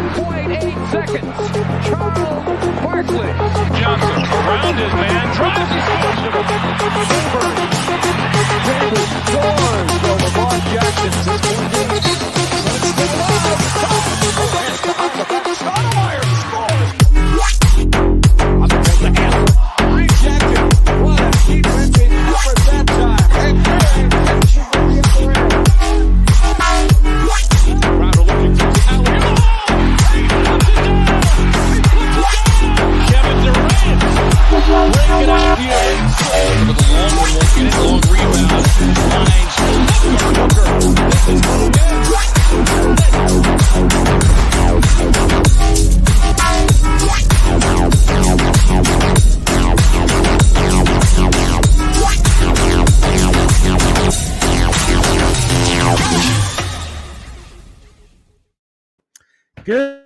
1.8 seconds. Charles Barkley. Johnson around his man. Drives and scores. Davis scores over Mark Jackson. 6 points. Stoudemire scores. Rejected. What a defensive effort that time. Crowder looking for the alley. Kevin Durant. Break it out here. With the long one, won't get it. Long rebound. Finds Booker. This is no good.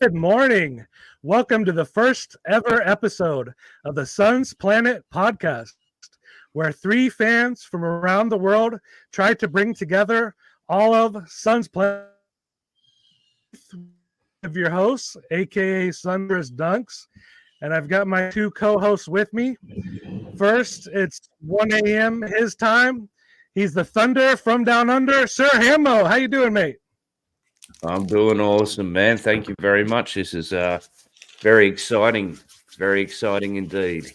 Good morning. Welcome to the first ever episode of the Suns Planet podcast, where three fans from around the world try to bring together all of Suns Planet. Of your hosts, aka Sunburst Dunks, and I've got my two co-hosts with me. First, it's 1 a.m. his time. He's the Thunder from down under, Sir Hammo. How you doing, mate? I'm doing awesome, man. Thank you very much. This is very exciting indeed.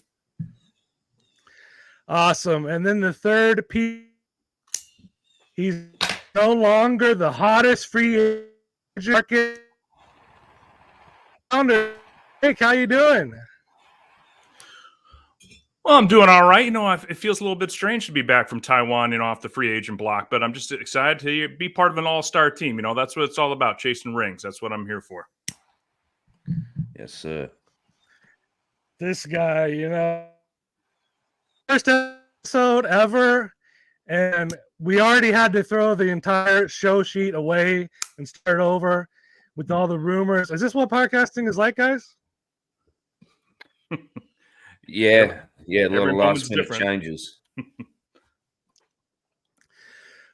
Awesome. And then the third piece, he's no longer the hottest free agent market. Nick, how you doing? Well, I'm doing all right. It feels a little bit strange to be back from Taiwan, off the free agent block, but I'm just excited to be part of an all-star team. That's what it's all about, chasing rings. That's what I'm here for. Yes, sir. This guy, first episode ever, and we already had to throw the entire show sheet away and start over with all the rumors. Is this what podcasting is like, guys? Yeah, a lot Every of last-minute changes.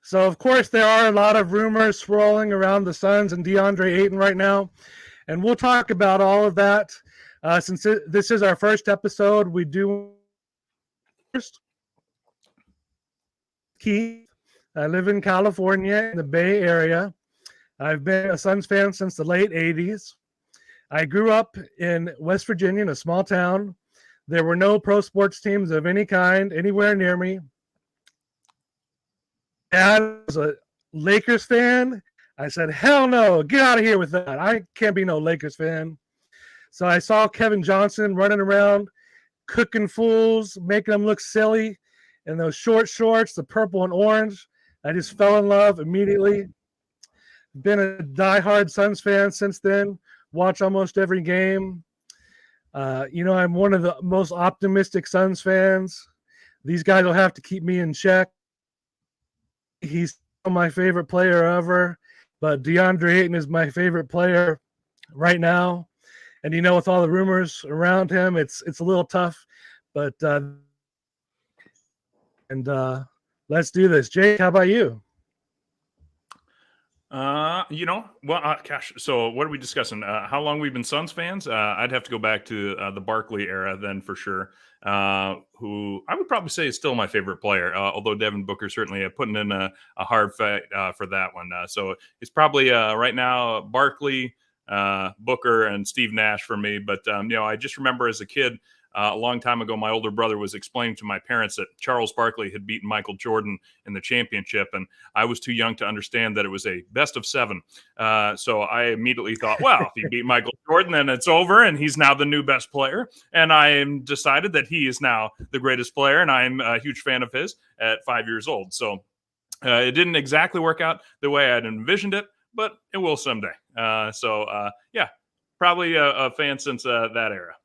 So, of course, there are a lot of rumors swirling around the Suns and DeAndre Ayton right now, and we'll talk about all of that. Since this is our first episode, we do first. Keith, I live in California in the Bay Area. I've been a Suns fan since the late 80s. I grew up in West Virginia in a small town. There were no pro sports teams of any kind anywhere near me. Dad was a Lakers fan. I said, hell no, get out of here with that. I can't be no Lakers fan. So I saw Kevin Johnson running around, cooking fools, making them look silly in those short shorts, the purple and orange. I just fell in love immediately. Been a diehard Suns fan since then. Watch almost every game. I'm one of the most optimistic Suns fans. These guys will have to keep me in check. He's my favorite player ever, but DeAndre Ayton is my favorite player right now. And with all the rumors around him, it's a little tough. But let's do this. Jake, how about you? Gosh. So what are we discussing? How long we've been Suns fans? I'd have to go back to the Barkley era then for sure. Who I would probably say is still my favorite player, although Devin Booker certainly putting in a hard fight for that one. So it's probably right now Barkley, Booker, and Steve Nash for me. But I just remember as a kid. A long time ago, my older brother was explaining to my parents that Charles Barkley had beaten Michael Jordan in the championship, and I was too young to understand that it was a best of seven. So I immediately thought, well, if he beat Michael Jordan, then it's over, and he's now the new best player. And I decided that he is now the greatest player, and I'm a huge fan of his at 5 years old. So it didn't exactly work out the way I'd envisioned it, but it will someday. Probably a fan since that era.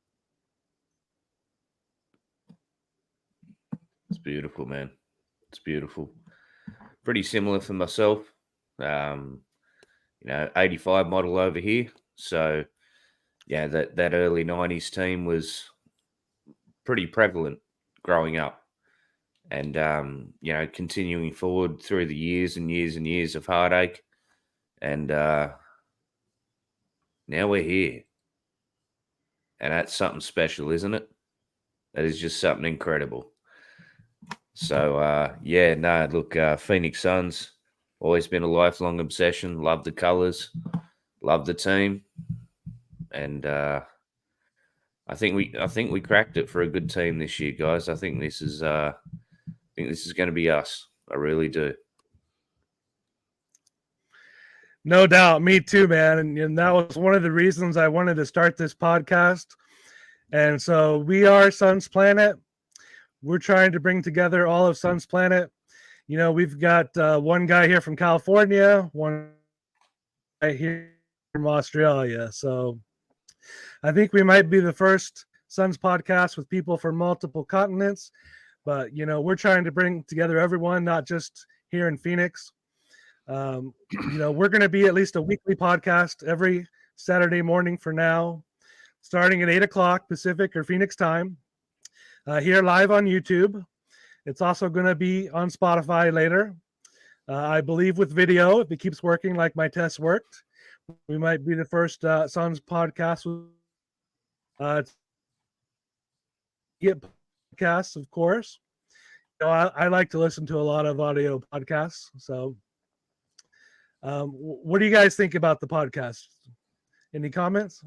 It's beautiful, man. It's beautiful. Pretty similar for myself. 85 model over here. So, yeah, that early 90s team was pretty prevalent growing up. And, continuing forward through the years and years and years of heartache. And, now we're here. And that's something special, isn't it? That is just something incredible. So, look, Phoenix Suns, always been a lifelong obsession. Love the colors, love the team. And I think we cracked it for a good team this year, guys. I think this is going to be us. I really do. No doubt. Me too, man. And that was one of the reasons I wanted to start this podcast. And so we are Suns Planet. We're trying to bring together all of Suns Planet. You know, we've got one guy here from California, one guy here from Australia. So I think we might be the first Suns podcast with people from multiple continents. But, you know, we're trying to bring together everyone, not just here in Phoenix. You know, we're going to be at least a weekly podcast every Saturday morning for now, starting at 8 o'clock Pacific or Phoenix time, here live on YouTube. It's also going to be on Spotify later. I believe with video, if it keeps working like my test worked, we might be the first Suns podcast with get podcasts, of course. You know, I like to listen to a lot of audio podcasts. So what do you guys think about the podcast? Any comments?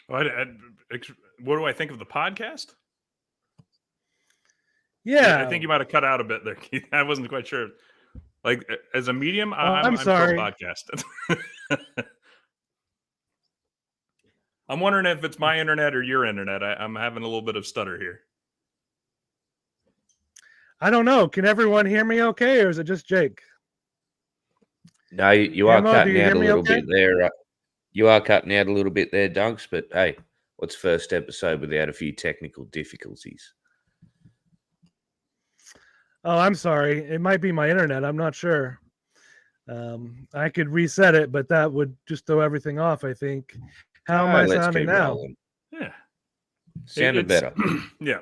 What do I think of the podcast? Yeah, I think you might have cut out a bit there, Keith. I wasn't quite sure. Like as a medium, I'm sorry. pro podcast. I'm wondering if it's my internet or your internet. I'm having a little bit of stutter here. I don't know. Can everyone hear me okay, or is it just Jake? No, you are Hammo, do cutting you out hear a me little okay? bit there. You are cutting out a little bit there, Dunks. But hey, what's first episode without a few technical difficulties? Oh, I'm sorry. It might be my internet. I'm not sure. I could reset it, but that would just throw everything off, I think. How am I Let's sounding keep now? rolling. Yeah, Sounded better. Yeah,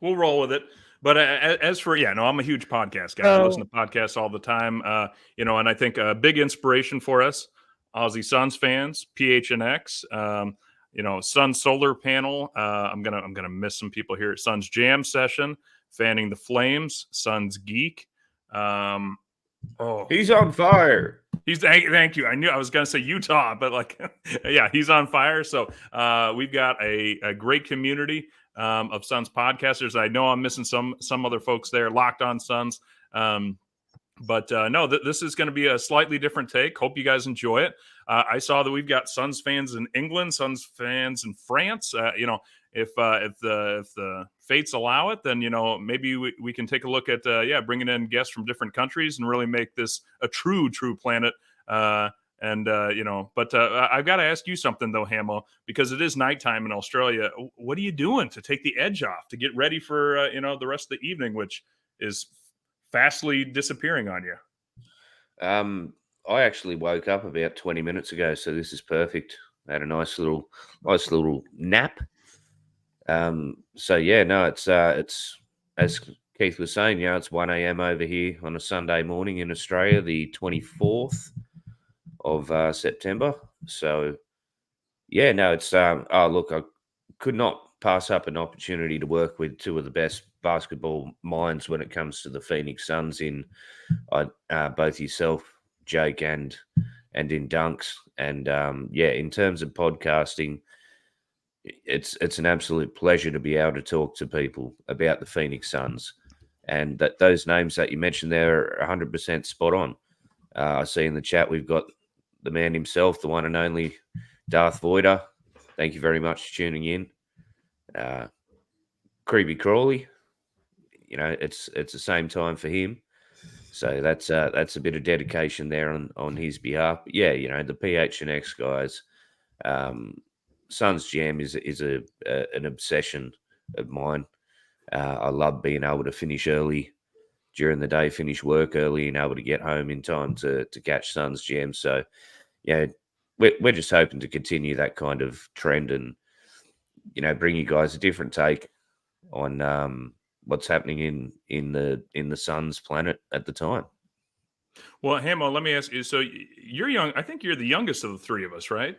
we'll roll with it. But as for I'm a huge podcast guy. I listen to podcasts all the time. You know, and I think a big inspiration for us, Aussie Suns fans, PHNX. You know, Suns Solar Panel. I'm gonna miss some people here. Suns Jam Session, Fanning the Flames, Suns Geek. He's on fire. Thank you. I knew I was going to say Utah, but like, yeah, he's on fire. So we've got a great community of Suns podcasters. I know I'm missing some other folks there, Locked On Suns. But this is going to be a slightly different take. Hope you guys enjoy it. I saw that we've got Suns fans in England, Suns fans in France. You know, if the fates allow it, then, you know, maybe we can take a look at bringing in guests from different countries and really make this a true planet. You know, but I've got to ask you something though, Hammo, because it is nighttime in Australia. What are you doing to take the edge off, to get ready for you know, the rest of the evening, which is fastly disappearing on you? I actually woke up about 20 minutes ago, so this is perfect. I had a nice little nap. So yeah, no, it's as Keith was saying, you know, it's 1 a.m. over here on a Sunday morning in Australia, the 24th of September. So yeah, no, it's look, I could not pass up an opportunity to work with two of the best basketball minds when it comes to the Phoenix Suns in both yourself, Jake, and in Dunks. And in terms of podcasting, it's an absolute pleasure to be able to talk to people about the Phoenix Suns. And that those names that you mentioned there are 100% spot on. I see in the chat we've got the man himself, the one and only Darth Vader. Thank you very much for tuning in. Creepy Crawley, you know, it's the same time for him. So that's a bit of dedication there on his behalf. But yeah, you know, the PHNX guys, Suns Jam is an obsession of mine. I love being able to finish early during the day, finish work early, and able to get home in time to catch Suns Jam. So yeah, we're just hoping to continue that kind of trend and, you know, bring you guys a different take on what's happening in the Suns planet at the time. Well, Hammo, let me ask you. So you're young. I think you're the youngest of the three of us, right?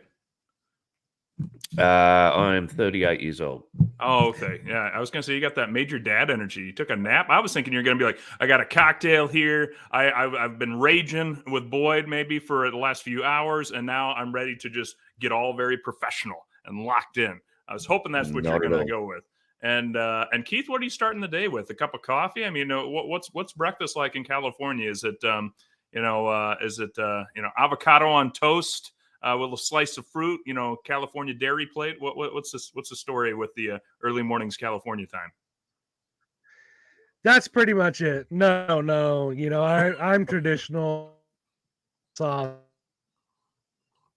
I'm 38 years old. Oh, okay. Yeah, I was gonna say you got that major dad energy. You took a nap. I was thinking you're gonna be like, I got a cocktail here. I've been raging with Boyd maybe for the last few hours, and now I'm ready to just get all very professional and locked in. I was hoping that's what you're Not at gonna all. go with. And Keith, what are you starting the day with? A cup of coffee? I mean, what's breakfast like in California? Is it avocado on toast? With a slice of fruit, California dairy plate. What's this? What's the story with the early mornings California time? That's pretty much it. No. I'm traditional, soft,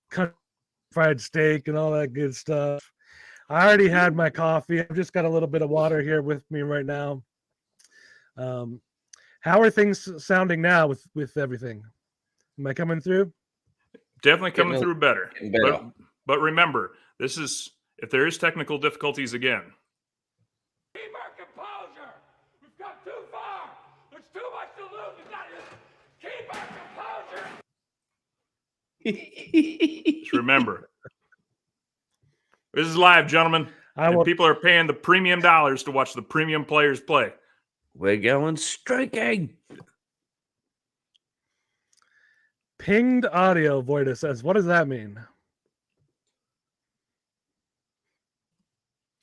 country fried steak and all that good stuff. I already had my coffee. I've just got a little bit of water here with me right now. How are things sounding now with everything? Am I coming through? Definitely coming through better. Getting better. But remember, this is if there is technical difficulties again. Keep our composure. We've come too far. There's too much to lose. It's not keep our composure. Just remember, this is live, gentlemen. And people are paying the premium dollars to watch the premium players play. We're going streaking. Pinged audio, Voida says. What does that mean?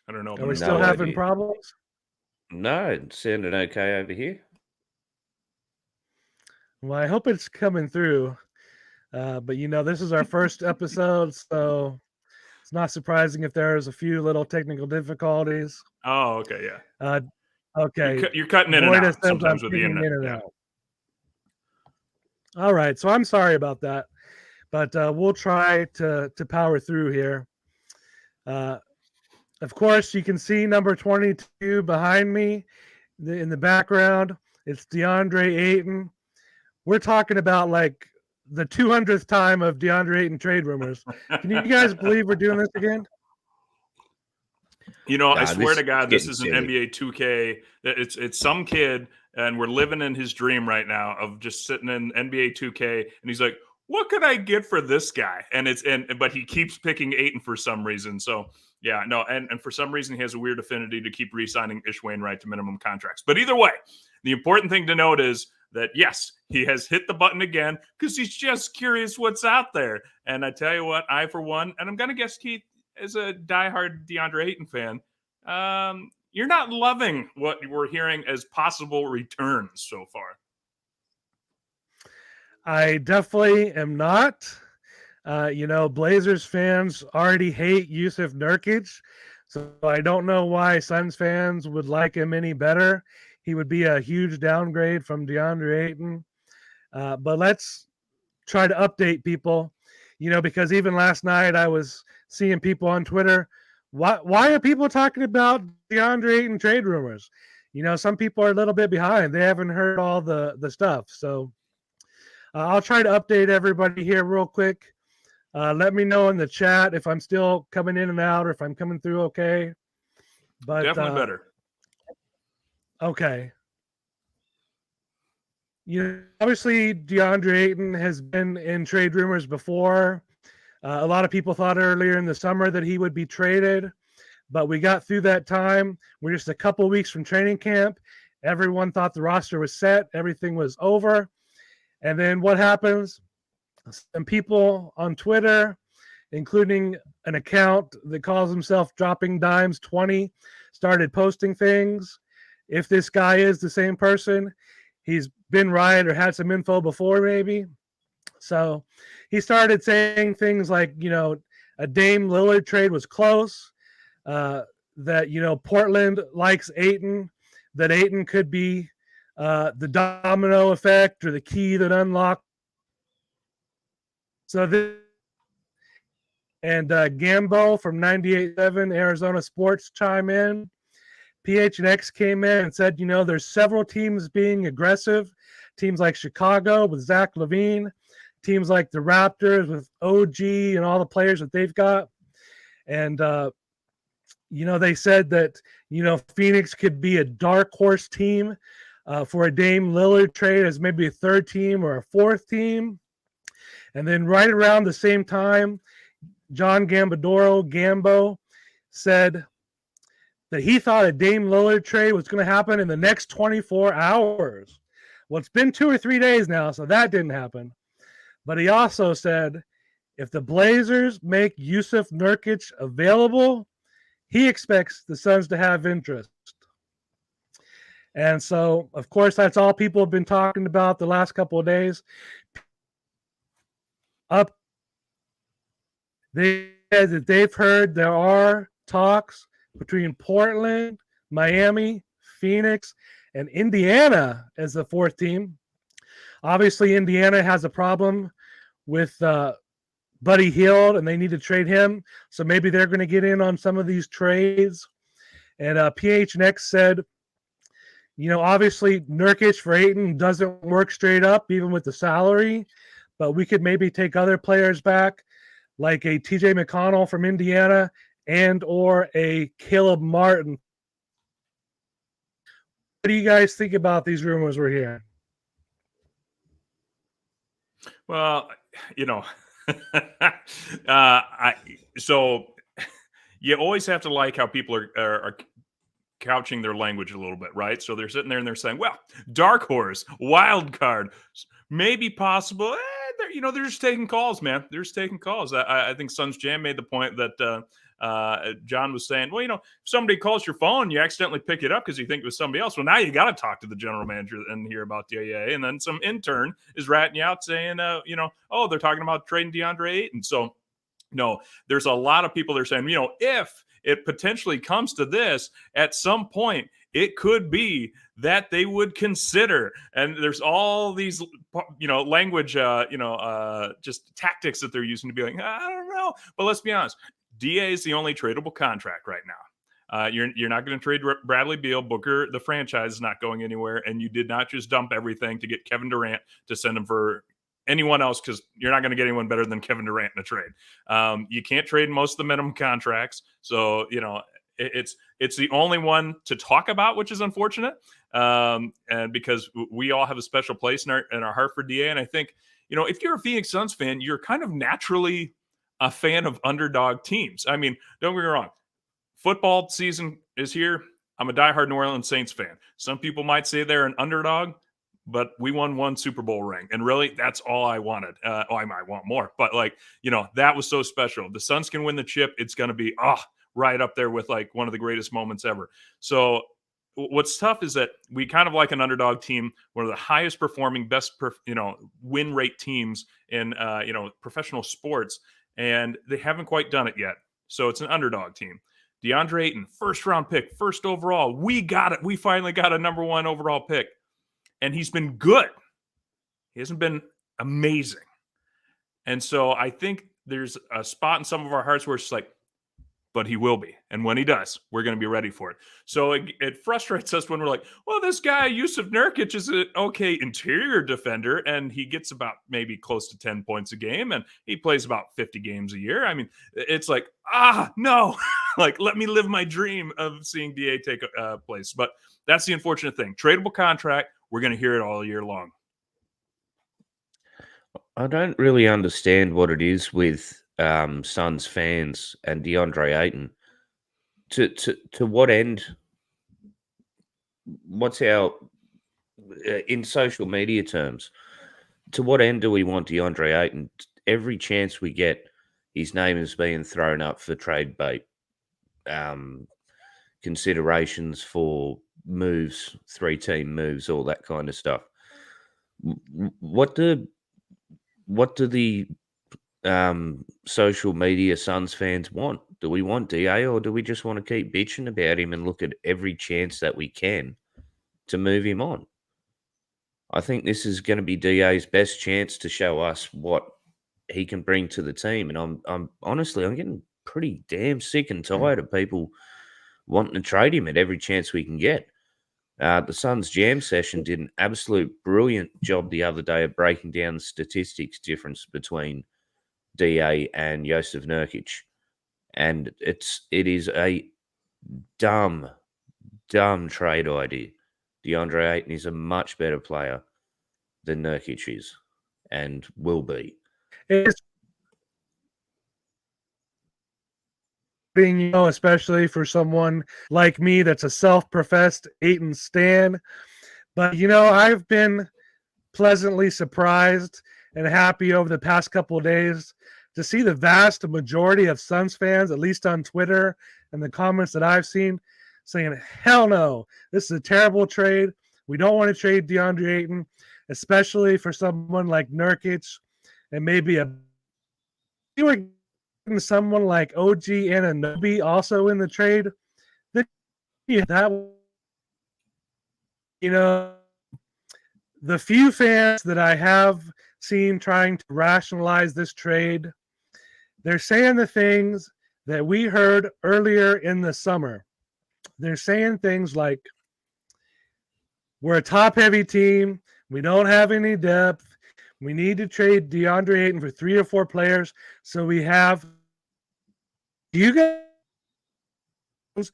I don't know. Are we still having problems? No, it sounded okay over here. Well, I hope it's coming through. But this is our first episode, so it's not surprising if there's a few little technical difficulties. Oh, okay, yeah. Okay. You're cutting in and out sometimes with the internet. In and out. All right, so I'm sorry about that, but we'll try to power through here. Of course, you can see number 22 behind me in the background. It's DeAndre Ayton. We're talking about like the 200th time of DeAndre Ayton trade rumors. Can you guys believe we're doing this again? I swear to God, this is an NBA 2K. It's some kid, and we're living in his dream right now of just sitting in NBA 2K, and he's like, "What could I get for this guy?" But he keeps picking Ayton for some reason. So yeah, no, and for some reason he has a weird affinity to keep re-signing Ish Wainwright to minimum contracts. But either way, the important thing to note is that yes, he has hit the button again because he's just curious what's out there. And I tell you what, I for one, and I'm gonna guess Keith, as a diehard DeAndre Ayton fan, you're not loving what we're hearing as possible returns so far. I definitely am not. Blazers fans already hate Yusuf Nurkic, so I don't know why Suns fans would like him any better. He would be a huge downgrade from DeAndre Ayton. But let's try to update people, because even last night I was seeing people on Twitter. Why are people talking about DeAndre Ayton trade rumors? Some people are a little bit behind. They haven't heard all the stuff. So I'll try to update everybody here real quick. Let me know in the chat if I'm still coming in and out or if I'm coming through okay. But definitely better. Okay. Obviously DeAndre Ayton has been in trade rumors before. A lot of people thought earlier in the summer that he would be traded, but we got through that time. We're just a couple of weeks from training camp. Everyone thought the roster was set. Everything was over. And then what happens? Some people on Twitter, including an account that calls himself Dropping Dimes 20, started posting things. If this guy is the same person, he's been right or had some info before maybe. So he started saying things like, a Dame Lillard trade was close, that, Portland likes Ayton, that Ayton could be the domino effect or the key that unlocked. So Gambo from 98.7 Arizona Sports chime in. PHNX came in and said, there's several teams being aggressive. Teams like Chicago with Zach LaVine, teams like the Raptors with OG and all the players that they've got. And, they said that, Phoenix could be a dark horse team. for a Dame Lillard trade as maybe a third team or a fourth team. And then right around the same time, John Gambo, said that he thought a Dame Lillard trade was going to happen in the next 24 hours. Well, it's been 2 or 3 days now, so that didn't happen. But he also said if the Blazers make Yusuf Nurkic available, he expects the Suns to have interest. And so, of course, that's all people have been talking about the last couple of days. They said that they've heard there are talks between Portland, Miami, Phoenix, and Indiana as the fourth team. Obviously, Indiana has a problem with Buddy Hield, and they need to trade him. So maybe they're going to get in on some of these trades. And PHNX said, obviously Nurkic for Ayton doesn't work straight up, even with the salary, but we could maybe take other players back, like a TJ McConnell from Indiana and or a Caleb Martin. What do you guys think about these rumors we're hearing? Well, so you always have to like how people are couching their language a little bit, right? So they're sitting there and they're saying, well, dark horse, wild card, maybe possible. They're just taking calls, man. They're just taking calls. I think Suns Jam made the point that John was saying, well, if somebody calls your phone, you accidentally pick it up because you think it was somebody else. Well, now you got to talk to the general manager and hear about DAA. And then some intern is ratting you out saying, oh, they're talking about trading DeAndre Ayton. So, no, there's a lot of people that are saying, if it potentially comes to this at some point, it could be that they would consider, and there's all these, language, just tactics that they're using to be like, I don't know. But let's be honest, DA is the only tradable contract right now. You're not going to trade Bradley Beal. Booker, the franchise, is not going anywhere, and you did not just dump everything to get Kevin Durant to send him for anyone else, because you're not going to get anyone better than Kevin Durant in a trade. You can't trade most of the minimum contracts, so it's the only one to talk about, which is unfortunate, and because we all have a special place in our heart for DA. And I think if you're a Phoenix Suns fan, you're kind of naturally a fan of underdog teams. I mean, don't get me wrong, football season is here. I'm a diehard New Orleans Saints fan. Some people might say they're an underdog, but we won one Super Bowl ring. And really, that's all I wanted. I might want more, but that was so special. The Suns can win the chip. It's going to be, right up there with like one of the greatest moments ever. So what's tough is that we kind of like an underdog team, one of the highest performing, best, win rate teams in, professional sports. And they haven't quite done it yet. So it's an underdog team. DeAndre Ayton, first round pick, first overall. We got it. We finally got a number 1 overall pick. And he's been good. He hasn't been amazing. And so I think there's a spot in some of our hearts where it's like, but he will be. And when he does, we're going to be ready for it. So it frustrates us when we're like, well, this guy, Yusuf Nurkic, is an okay interior defender, and he gets about maybe close to 10 points a game, and he plays about 50 games a year. I mean, it's like, no. Like, let me live my dream of seeing DA take place. But that's the unfortunate thing. Tradable contract. We're going to hear it all year long. I don't really understand what it is with Suns fans and DeAndre Ayton. To what end? What's our, in social media terms, to what end do we want DeAndre Ayton? Every chance we get, his name is being thrown up for trade bait, considerations for moves, 3-team moves, all that kind of stuff. What do the social media Suns fans want? Do we want DA, or do we just want to keep bitching about him and look at every chance that we can to move him on? I think this is going to be DA's best chance to show us what he can bring to the team. And I'm honestly, I'm getting pretty damn sick and tired of people wanting to trade him at every chance we can get. The Suns Jam session did an absolute brilliant job the other day of breaking down the statistics difference between DA and Yusuf Nurkic. And it is a dumb trade idea. DeAndre Ayton is a much better player than Nurkic is and will be. It's being, especially for someone like me that's a self-professed Ayton stan. But, I've been pleasantly surprised and happy over the past couple of days to see the vast majority of Suns fans, at least on Twitter and the comments that I've seen, saying, hell no, this is a terrible trade. We don't want to trade DeAndre Ayton, especially for someone like Nurkic and maybe you were getting someone like OG Anunoby also in the trade. That, the few fans that I have seen trying to rationalize this trade, they're saying the things that we heard earlier in the summer. They're saying things like, we're a top-heavy team. We don't have any depth. We need to trade DeAndre Ayton for 3 or 4 players so we have. Do you guys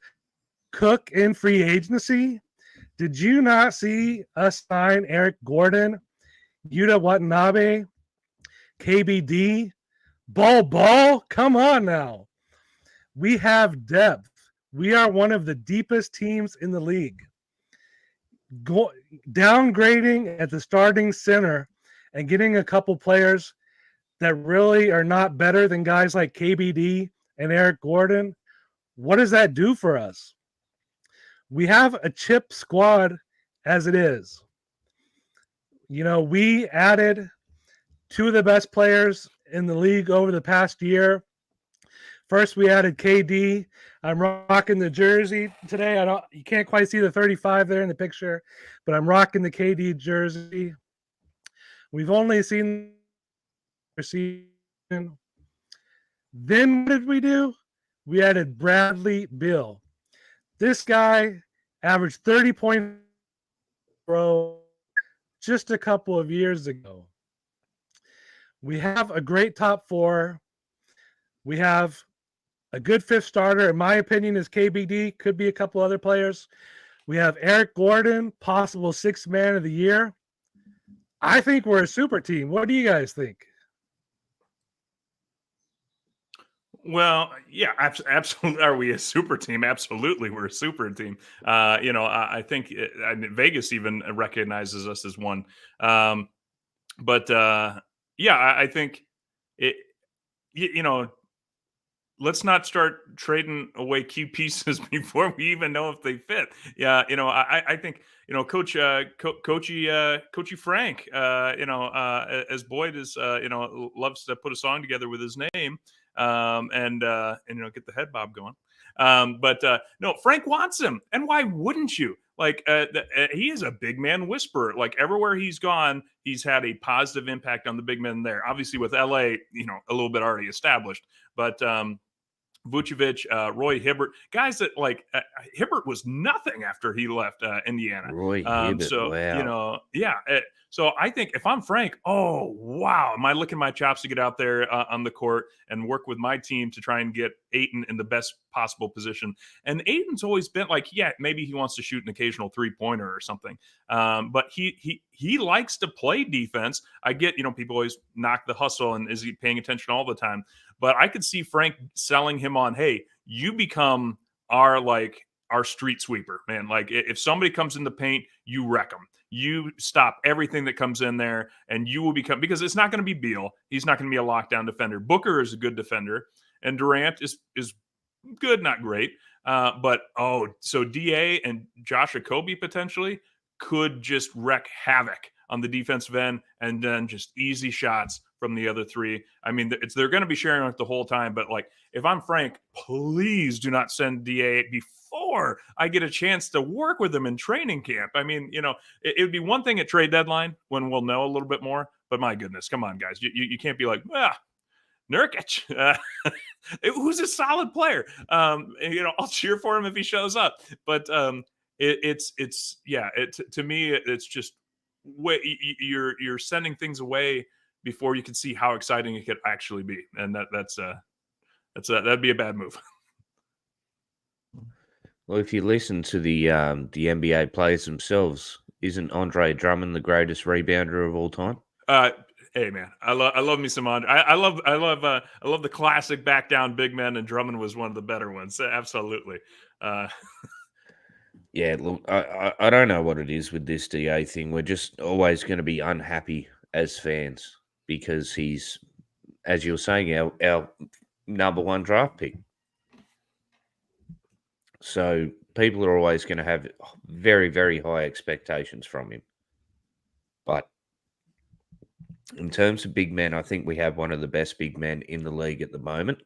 cook in free agency? Did you not see us sign Eric Gordon, Yuta Watanabe, KBD, Ball? Come on now. We have depth. We are one of the deepest teams in the league. Downgrading at the starting center and getting a couple players that really are not better than guys like KBD and Eric Gordon, what does that do for us? We have a chip squad as it is. We added 2 of the best players in the league over the past year. First, we added KD. I'm rocking the jersey today. You can't quite see the 35 there in the picture, but I'm rocking the KD jersey. We've only seen the season. Then what did we do? We added Bradley Beal. This guy averaged 30 points just a couple of years ago. We have a great top 4. We have a good 5th starter. In my opinion, is KBD. Could be a couple other players. We have Eric Gordon, possible 6th man of the year. I think we're a super team. What do you guys think? Well, yeah, absolutely. Are we a super team? Absolutely, we're a super team. I think Vegas even recognizes us as one. But I think it. Let's not start trading away key pieces before we even know if they fit. Yeah, I think Coachy Frank, as Boyd is, loves to put a song together with his name, and get the head bob going. But no, Frank wants him, and why wouldn't you? Like, he is a big man whisperer. Like, everywhere he's gone, he's had a positive impact on the big men there. Obviously, with LA, a little bit already established, but Vucevic, Roy Hibbert, guys that Hibbert was nothing after he left Indiana. Roy Hibbert, so wow. So I think if I'm Frank, oh wow, am I licking my chops to get out there on the court and work with my team to try and get Ayton in the best possible position. And Ayton's always been maybe he wants to shoot an occasional 3-pointer or something, but he likes to play defense. I get people always knock the hustle and is he paying attention all the time. But I could see Frank selling him on, hey, you become our street sweeper, man. Like, if somebody comes in the paint, you wreck them. You stop everything that comes in there, and you will become, because it's not going to be Beal. He's not going to be a lockdown defender. Booker is a good defender, and Durant is good, not great. So DA and Josh Okogie potentially could just wreak havoc on the defensive end, and then just easy shots from the other 3. I mean, they're going to be sharing it the whole time. But if I'm Frank, please do not send DA before I get a chance to work with him in training camp. I mean, it would be one thing at trade deadline when we'll know a little bit more. But my goodness, come on, guys, you can't be like, Nurkic, who's a solid player. I'll cheer for him if he shows up. But to me, it's just you're sending things away before you can see how exciting it could actually be, and that'd be a bad move. Well, if you listen to the NBA players themselves, isn't Andre Drummond the greatest rebounder of all time? Uh, hey man, I love me some Andre. I love the classic back down big men, and Drummond was one of the better ones. Absolutely. Uh, Yeah, look, I don't know what it is with this DA thing. We're just always going to be unhappy as fans because he's, as you were saying, our number one draft pick. So people are always going to have very, very high expectations from him. But in terms of big men, I think we have one of the best big men in the league at the moment.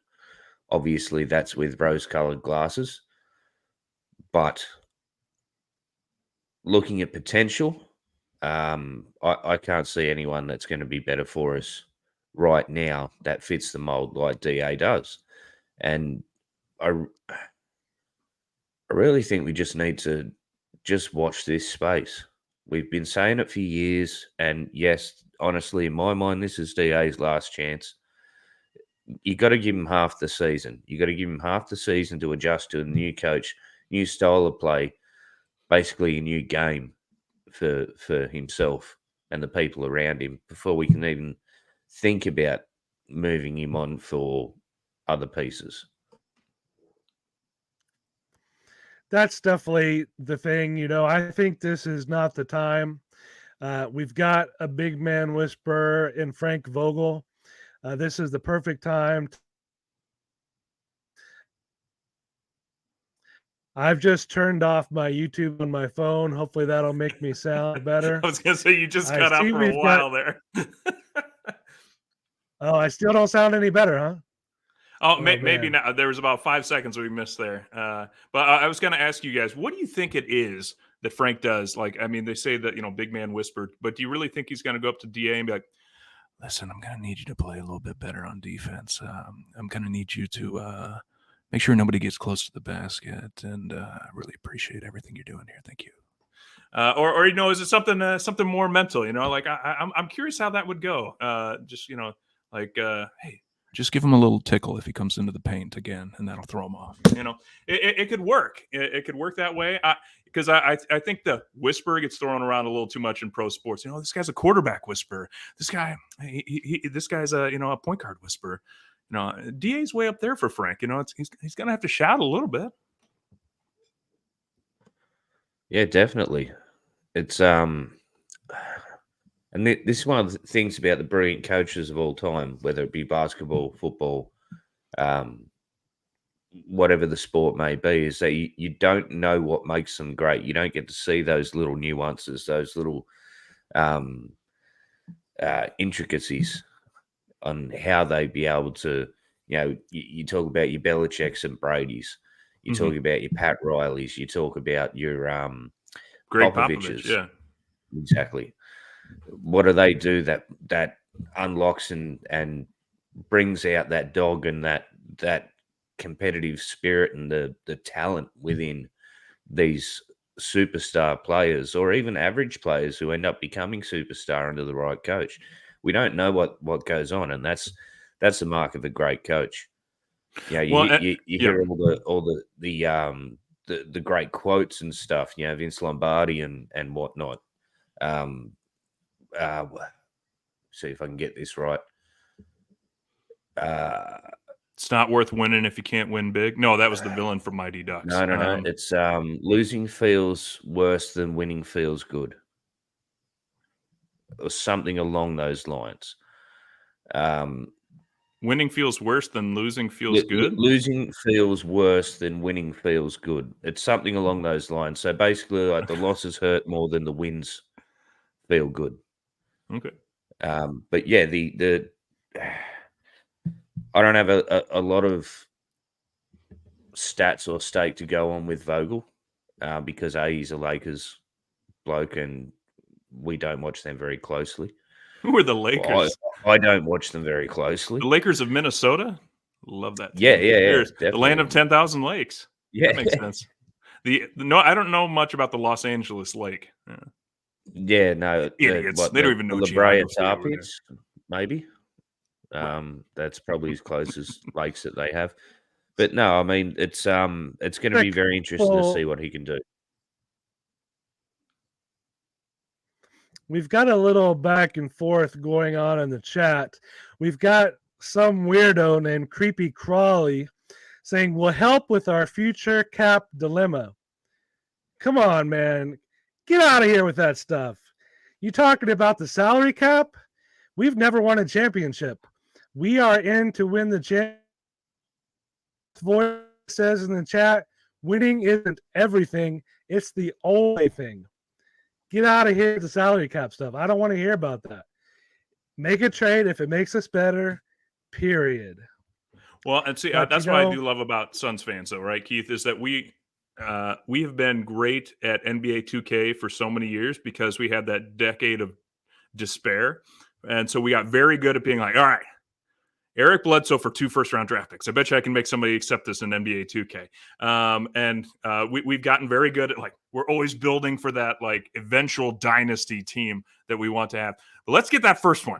Obviously, that's with rose-colored glasses. But looking at potential, I can't see anyone that's going to be better for us right now that fits the mold like DA does. And I really think we just need to just watch this space. We've been saying it for years. And yes, honestly, in my mind, this is DA's last chance. You got to give him half the season. You got to give him half the season to adjust to a new coach, new style of play, basically a new game for himself and the people around him before we can even think about moving him on for other pieces. That's definitely the thing. I think this is not the time. We've got a big man whisperer in Frank Vogel. This is the perfect time. I've just turned off my YouTube on my phone. Hopefully that'll make me sound better. I was gonna say you just I cut out see for a we've while there. Oh, I still don't sound any better, huh? Oh, Oh, maybe man. not. There was about 5 seconds we missed there. But I was going to ask you guys, what do you think it is that Frank does? Like, I mean, they say that, big man whispered, but do you really think he's going to go up to DA and be like, listen, I'm going to need you to play a little bit better on defense. I'm going to need you to make sure nobody gets close to the basket. And I really appreciate everything you're doing here. Thank you. Or is it something more mental? Like I'm curious how that would go. Hey, just give him a little tickle if he comes into the paint again, and that'll throw him off. It could work. It could work that way. Because I think the whisper gets thrown around a little too much in pro sports. This guy's a quarterback whisperer. This guy's a point guard whisperer. DA's way up there for Frank. He's gonna have to shout a little bit. Yeah, definitely. It's and this is one of the things about the brilliant coaches of all time, whether it be basketball, football, whatever the sport may be, is that you don't know what makes them great. You don't get to see those little nuances, those little intricacies on how they be able to, you talk about your Belichick's and Brady's. You talk about your Pat Riley's. You talk about your Greg Popovich's. Popovich, yeah. Exactly. What do they do that unlocks and brings out that dog and that competitive spirit and the talent within these superstar players or even average players who end up becoming superstar under the right coach? We don't know what goes on, and that's the mark of a great coach. Yeah, you hear all the great quotes and stuff. Vince Lombardi and whatnot. See if I can get this right. It's not worth winning if you can't win big. No, that was the villain from Mighty Ducks. No. It's losing feels worse than winning feels good, or something along those lines. Winning feels worse than losing feels good. Losing feels worse than winning feels good. It's something along those lines. So basically, like the losses hurt more than the wins feel good. Okay. But yeah, the I don't have a lot of stats or stake to go on with Vogel because he's a Lakers bloke and we don't watch them very closely. Who are the Lakers? I don't watch them very closely. The Lakers of Minnesota? Love that team. Yeah. The land of 10,000 lakes. Yeah. That makes sense. I don't know much about the Los Angeles Lake. Yeah, no. Idiots. They don't even know La Brea geography Tar over there. Pits, maybe. That's probably as close as lakes that they have. But no, I mean it's going to be very interesting to see what he can do. We've got a little back and forth going on in the chat. We've got some weirdo named Creepy Crawley saying, "Will help with our future cap dilemma." Come on, man. Get out of here with that stuff. You talking about the salary cap? We've never won a championship. We are in to win the championship. Voice says in the chat, winning isn't everything. It's the only thing. Get out of here with the salary cap stuff. I don't want to hear about that. Make a trade if it makes us better, period. Well, and see, But, that's you what I know- do love about Suns fans, though, right, Keith? Is that we have been great at NBA 2K for so many years because we had that decade of despair, and so we got very good at being like, all right, Eric Bledsoe for 2 first-round draft picks. I bet you I can make somebody accept this in NBA 2K. We've gotten very good at, like, we're always building for that, like, eventual dynasty team that we want to have. But let's get that first one.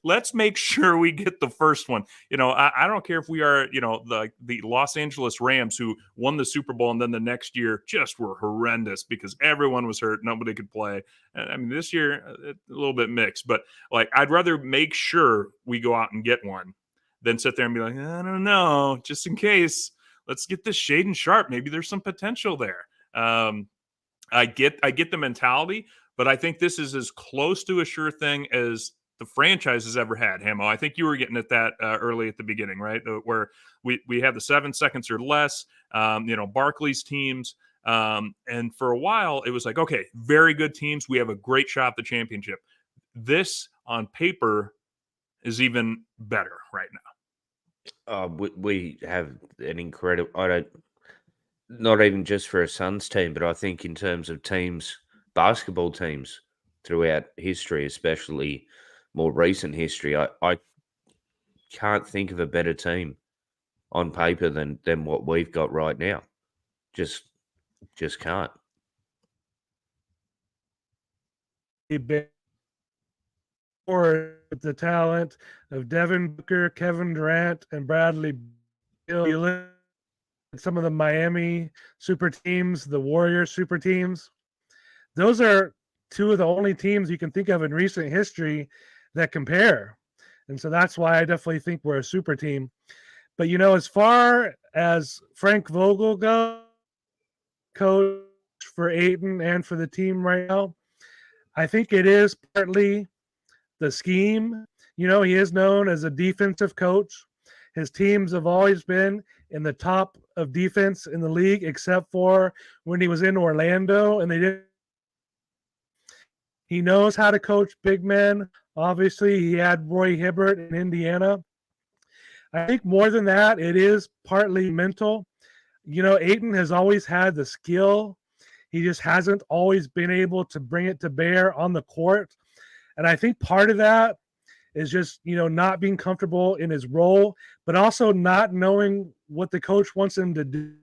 Let's make sure we get the first one. You know, I don't care if we are, you know, the Los Angeles Rams who won the Super Bowl and then the next year just were horrendous because everyone was hurt, nobody could play. I mean, this year a little bit mixed, but like I'd rather make sure we go out and get one than sit there and be like, I don't know, just in case. Let's get this Shaden Sharp. Maybe there's some potential there. I get the mentality, but I think this is as close to a sure thing as the franchise has ever had. Hammo, I think you were getting at that early at the beginning, right? Where we have the 7 seconds or less, you know, Barkley's teams. And for a while, it was like, okay, very good teams. We have a great shot at the championship. This on paper is even better right now. We have an incredible. Not even just for a Suns team, but I think in terms of teams, basketball teams throughout history, especially more recent history, I can't think of a better team on paper than what we've got right now. Just can't. Or the talent of Devin Booker, Kevin Durant, and Bradley Beal. You look at some of the Miami super teams, the Warriors super teams. Those are 2 of the only teams you can think of in recent history that compare. And so that's why I definitely think we're a super team. But, you know, as far as Frank Vogel goes, coach for Ayton and for the team right now, I think it is partly the scheme. You know, he is known as a defensive coach. His teams have always been in the top of defense in the league, except for when he was in Orlando and they didn't. He knows how to coach big men. Obviously, he had Roy Hibbert in Indiana. I think more than that, it is partly mental. You know, Ayton has always had the skill. He just hasn't always been able to bring it to bear on the court. And I think part of that is just, you know, not being comfortable in his role, but also not knowing what the coach wants him to do.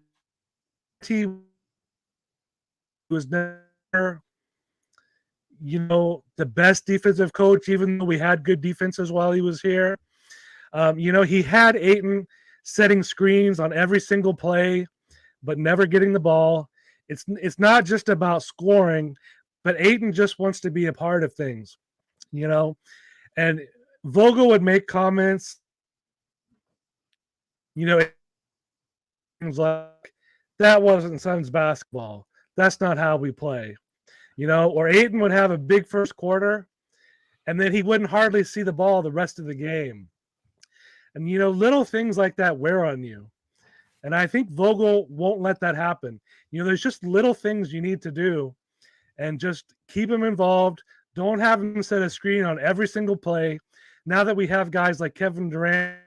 He was never, you know, the best defensive coach, even though we had good defenses while he was here. You know, he had Ayton setting screens on every single play, but never getting the ball. It's not just about scoring, but Ayton just wants to be a part of things, you know. And Vogel would make comments, you know, things like, that wasn't Suns basketball. That's not how we play. You know, or Ayton would have a big first quarter, and then he wouldn't hardly see the ball the rest of the game. And, you know, little things like that wear on you. And I think Vogel won't let that happen. You know, there's just little things you need to do and just keep him involved. Don't have him set a screen on every single play. Now that we have guys like Kevin Durant.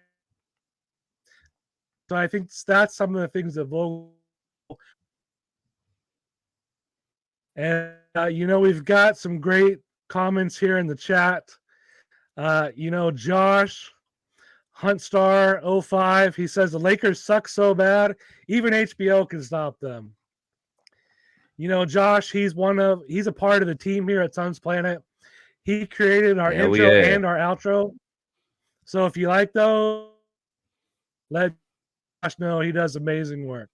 So I think that's some of the things that Vogel. And, you know, we've got some great comments here in the chat. You know, Josh Huntstar 05, he says the Lakers suck so bad, even HBO can stop them. You know, Josh, he's a part of the team here at Suns Planet. He created our intro and our outro. So if you like those, let know he does amazing work.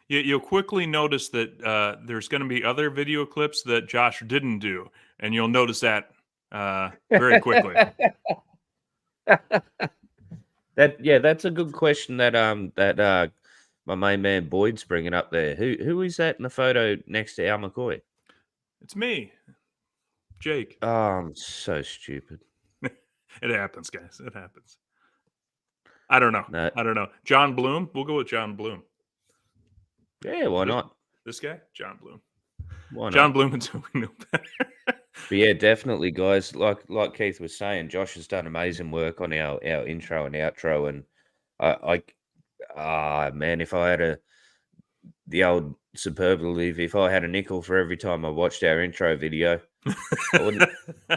You'll quickly notice that there's going to be other video clips that Josh didn't do, and you'll notice that very quickly. That's a good question that my main man Boyd's bringing up there. Who is that in the photo next to Al McCoy? It's me, Jake. Oh, I'm so stupid. It happens, guys. It happens. I don't know. No. I don't know. John Bloom. We'll go with John Bloom. Yeah, why not? This guy, John Bloom. Why not? John Bloom until we know better. But yeah, definitely, guys. Like Keith was saying, Josh has done amazing work on our intro and outro, and man, if I had the old superlative, if I had a nickel for every time I watched our intro video, I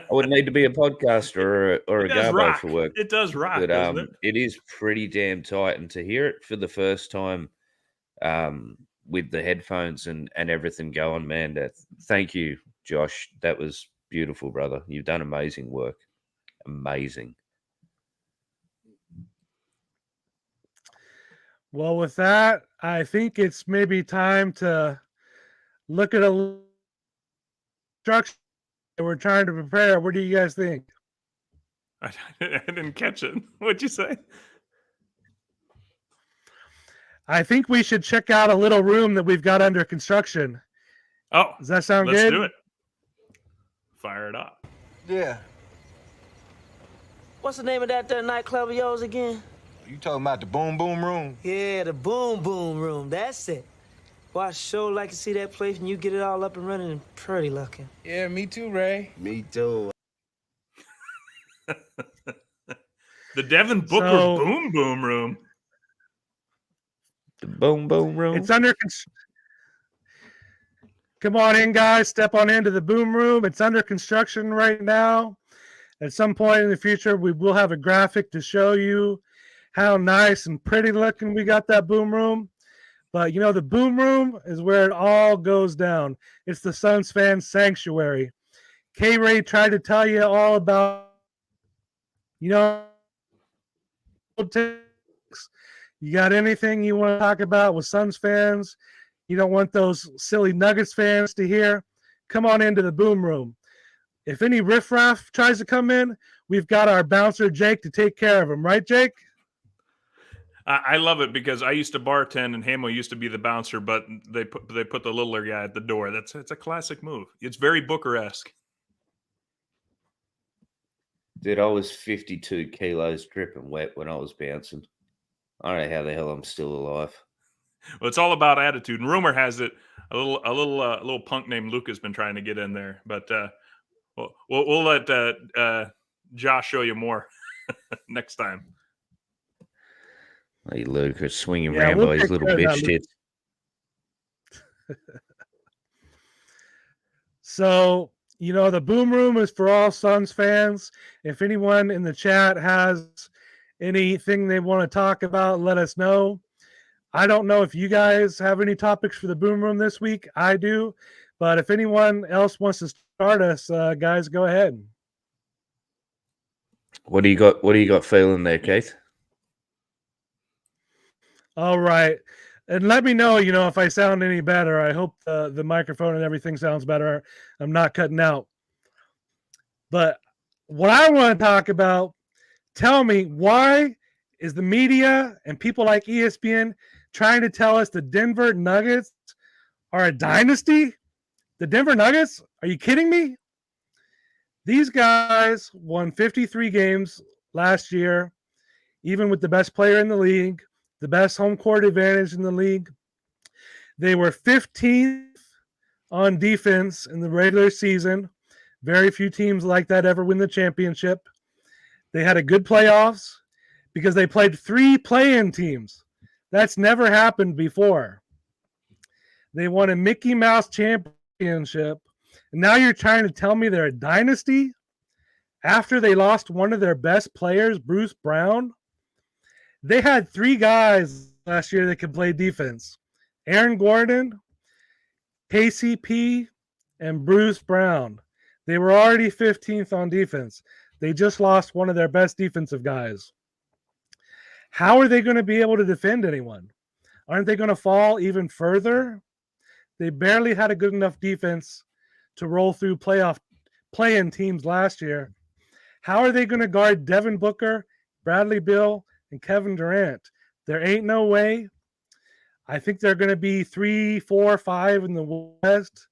wouldn't need to be a podcaster or a garbo for work. It does rock, But doesn't it? it is pretty damn tight, and to hear it for the first time, with the headphones and everything going, man, thank you, Josh. That was beautiful, brother. You've done amazing work. Amazing. Well, with that, I think it's maybe time to look at a structure that we're trying to prepare. What do you guys think? I didn't catch it. What'd you say? I think we should check out a little room that we've got under construction. Oh, Does that sound let's good? do it. Fire it up. Yeah. What's the name of that nightclub of yours again? You talking about the Boom Boom Room? Yeah, the Boom Boom Room. That's it. Well, I sure like to see that place when you get it all up and running and pretty looking. Yeah, me too, Ray. Me too. The Devin Booker Boom Boom Room. The Boom Boom Room. It's under construction. Come on in, guys. Step on into the Boom Room. It's under construction right now. At some point in the future, we will have a graphic to show you how nice and pretty looking we got that Boom Room. But, the Boom Room is where it all goes down. It's the Suns fan sanctuary. K-Ray tried to tell you all about, you got anything you want to talk about with Suns fans? You don't want those silly Nuggets fans to hear? Come on into the Boom Room. If any riffraff tries to come in, we've got our bouncer Jake to take care of him. Right, Jake? I love it because I used to bartend and Hammo used to be the bouncer, but they put the littler guy at the door. It's a classic move. It's very Booker-esque. Dude, I was 52 kilos dripping wet when I was bouncing. I don't know how the hell I'm still alive. Well, it's all about attitude. And rumor has it a little punk named Luke has been trying to get in there, but we'll let Josh show you more next time. Hey, Lucas swinging around by his little bitch tits. So, the Boom Room is for all Suns fans. If anyone in the chat has anything they want to talk about, let us know. I don't know if you guys have any topics for the Boom Room this week. I do. But if anyone else wants to start us, guys, go ahead. What do you got feeling there, Keith? All right. And let me know, if I sound any better. I hope the microphone and everything sounds better. I'm not cutting out. But what I want to talk about, tell me, why is the media and people like ESPN trying to tell us the Denver Nuggets are a dynasty? The Denver Nuggets? Are you kidding me? These guys won 53 games last year, even with the best player in the league, the best home court advantage in the league. They were 15th on defense in the regular season. Very few teams like that ever win the championship. They had a good playoffs because they played 3 play-in teams. That's never happened before. They won a Mickey Mouse championship. And now you're trying to tell me they're a dynasty after they lost one of their best players, Bruce Brown? They had 3 guys last year that could play defense. Aaron Gordon, KCP, and Bruce Brown. They were already 15th on defense. They just lost one of their best defensive guys. How are they going to be able to defend anyone? Aren't they going to fall even further? They barely had a good enough defense to roll through play-in teams last year. How are they going to guard Devin Booker, Bradley Beal, and Kevin Durant? There ain't no way. I think they're going to be 3, 4, 5 in the West.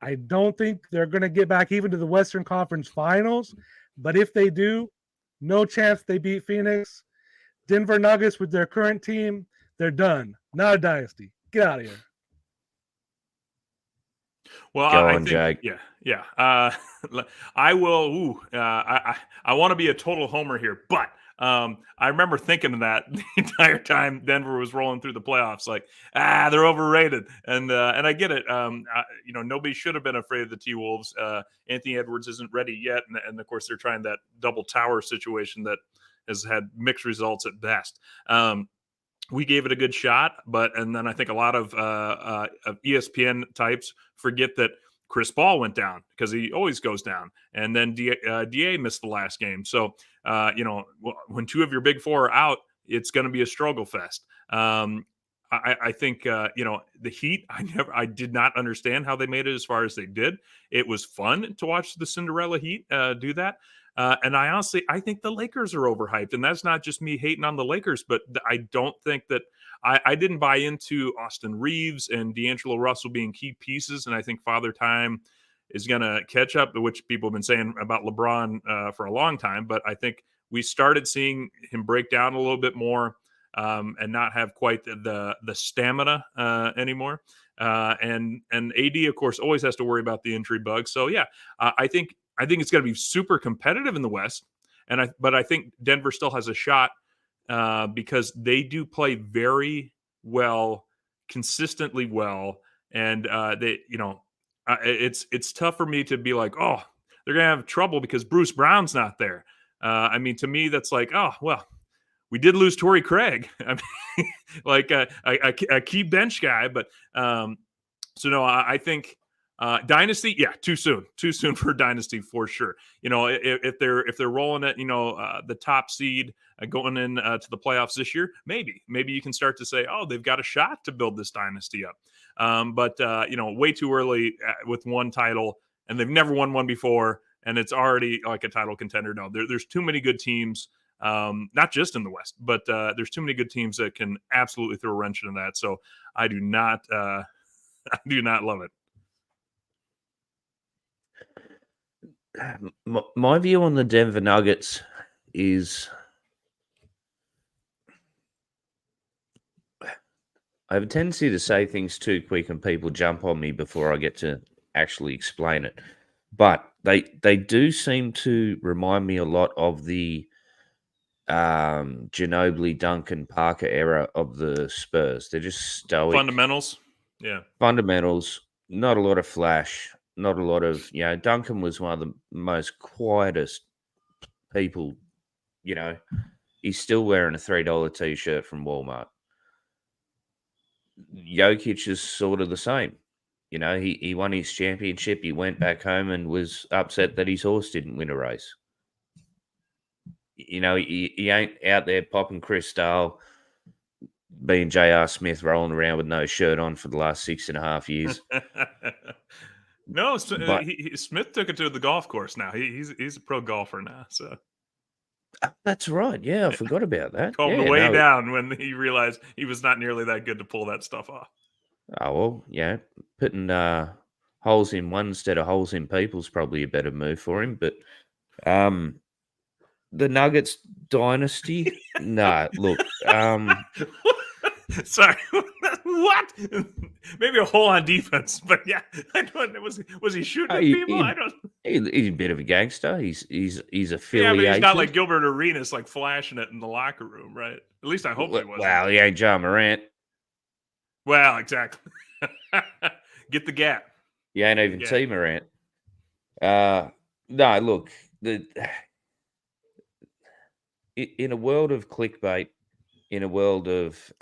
I don't think they're going to get back even to the Western Conference Finals. But if they do, no chance they beat Phoenix. Denver Nuggets with their current team, they're done. Not a dynasty. Get out of here. Well, Go I on, think, Jake. yeah. I will. I want to be a total homer here, but I remember thinking of that the entire time Denver was rolling through the playoffs. Like, they're overrated, and I get it. Nobody should have been afraid of the T Wolves. Anthony Edwards isn't ready yet, and of course they're trying that double tower situation that has had mixed results at best. We gave it a good shot, and then I think a lot of ESPN types forget that Chris Paul went down because he always goes down, and then Da missed the last game. So when two of your big four are out, it's going to be a struggle fest. I think the Heat. I did not understand how they made it as far as they did. It was fun to watch the Cinderella Heat do that. And I think the Lakers are overhyped, and that's not just me hating on the Lakers, but I don't think that I didn't buy into Austin Reeves and D'Angelo Russell being key pieces, and I think Father Time is going to catch up, which people have been saying about LeBron for a long time. But I think we started seeing him break down a little bit more and not have quite the stamina anymore. And AD, of course, always has to worry about the injury bug. So yeah, I think it's going to be super competitive in the West, but I think Denver still has a shot because they do play very well, consistently well, and it's tough for me to be like, oh, they're going to have trouble because Bruce Brown's not there. To me, that's like, oh well, we did lose Torrey Craig, like a key bench guy, but so no, I think. Dynasty, yeah, too soon for Dynasty for sure. If they're rolling at the top seed going in to the playoffs this year, maybe you can start to say, oh, they've got a shot to build this dynasty up. But way too early with one title, and they've never won one before, and it's already like a title contender. No, there's too many good teams, not just in the West, but there's too many good teams that can absolutely throw a wrench into that. So I do not love it. My view on the Denver Nuggets is I have a tendency to say things too quick and people jump on me before I get to actually explain it. But they do seem to remind me a lot of the Ginobili, Duncan, Parker era of the Spurs. They're just stoic. Fundamentals. Yeah. Fundamentals, not a lot of flash. Not a lot of, Duncan was one of the most quietest people, he's still wearing a $3 t-shirt from Walmart. Jokic is sort of the same. He won his championship. He went back home and was upset that his horse didn't win a race. He ain't out there popping Cristal, being J.R. Smith rolling around with no shirt on for the last 6.5 years. No, Smith took it to the golf course now. He's a pro golfer now. So that's right. Yeah, I forgot about that. Calmed way down when he realized he was not nearly that good to pull that stuff off. Oh well, putting holes in one instead of holes in people is probably a better move for him. But the Nuggets dynasty, look. Sorry, what? Maybe a hole on defense, but yeah, I don't. Was he shooting at people? I don't. He's a bit of a gangster. He's affiliated. Yeah, but he's not like Gilbert Arenas, like flashing it in the locker room, right? At least I hope he wasn't. Well, he ain't John Morant. Well, exactly. Get the gap. You ain't even T Morant. No, look, in a world of clickbait, in a world of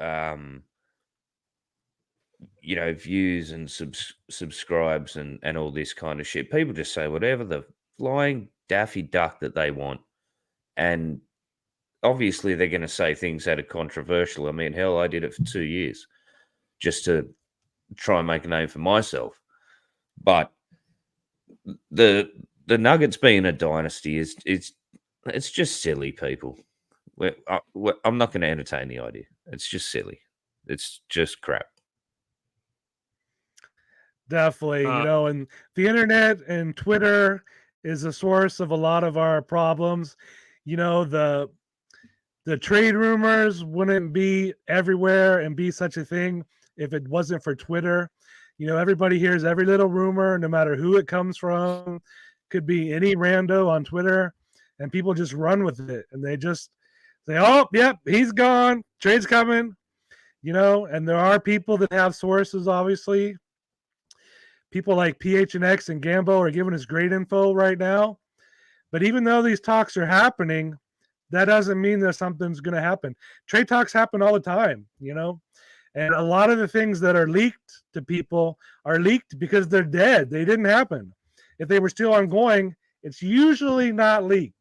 views and subscribes and all this kind of shit, people just say whatever the flying daffy duck that they want. And obviously they're going to say things that are controversial. I mean, hell, I did it for 2 years just to try and make a name for myself. But the Nuggets being a dynasty it's just silly, people. I'm not going to entertain the idea. It's just silly. It's just crap. Definitely, and the internet and Twitter is a source of a lot of our problems. The trade rumors wouldn't be everywhere and be such a thing if it wasn't for Twitter. Everybody hears every little rumor, no matter who it comes from. Could be any rando on Twitter, and people just run with it, and they just say, "Oh, yep, he's gone. Trade's coming." And there are people that have sources, obviously. People like PHNX and Gambo are giving us great info right now. But even though these talks are happening, that doesn't mean that something's going to happen. Trade talks happen all the time, and a lot of the things that are leaked to people are leaked because they're dead. They didn't happen. If they were still ongoing, it's usually not leaked.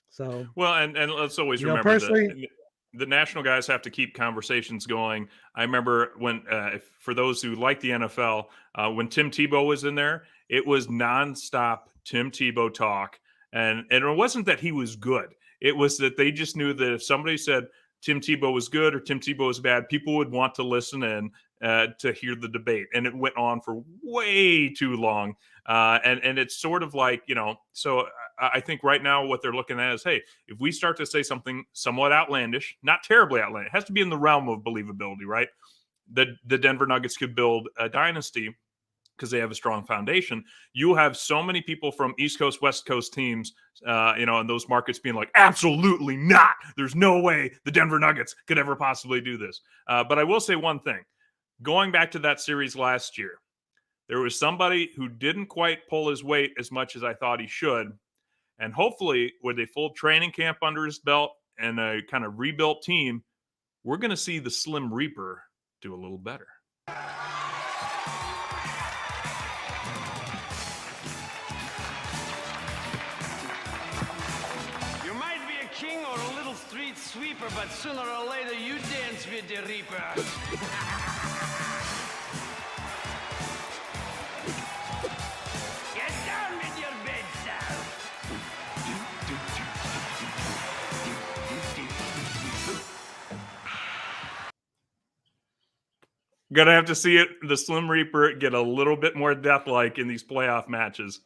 So, well, and let's always remember that the national guys have to keep conversations going. I remember when, for those who like the NFL, when Tim Tebow was in there, it was nonstop Tim Tebow talk. And it wasn't that he was good. It was that they just knew that if somebody said Tim Tebow was good or Tim Tebow was bad, people would want to listen in to hear the debate. And it went on for way too long. And it's sort of like, so I think right now what they're looking at is, hey, if we start to say something somewhat outlandish, not terribly outlandish, it has to be in the realm of believability, right? The Denver Nuggets could build a dynasty because they have a strong foundation. You have so many people from East Coast, West Coast teams, and those markets being like, absolutely not. There's no way the Denver Nuggets could ever possibly do this. But I will say one thing. Going back to that series last year, there was somebody who didn't quite pull his weight as much as I thought he should. And hopefully, with a full training camp under his belt and a kind of rebuilt team, we're going to see the Slim Reaper do a little better. You might be a king or a little street sweeper, but sooner or later you dance with the Reaper. Get down with your bed, Sal. Gonna have to see the Slim Reaper get a little bit more death-like in these playoff matches.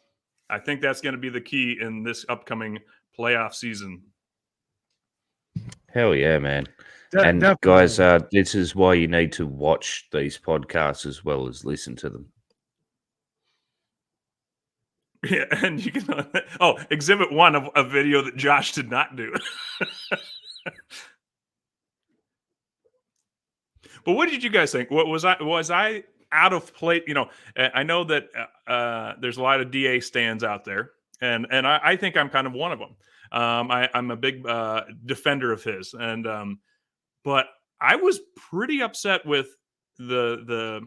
I think that's going to be the key in this upcoming playoff season. Hell yeah, man. And definitely. guys, this is why you need to watch these podcasts as well as listen to them. Yeah, and you can. Exhibit 1 of a video that Josh did not do. But what did you guys think? What was I out of place? I know that there's a lot of DA stands out there, and I think I'm kind of one of them. I'm a big defender of his, and but I was pretty upset with the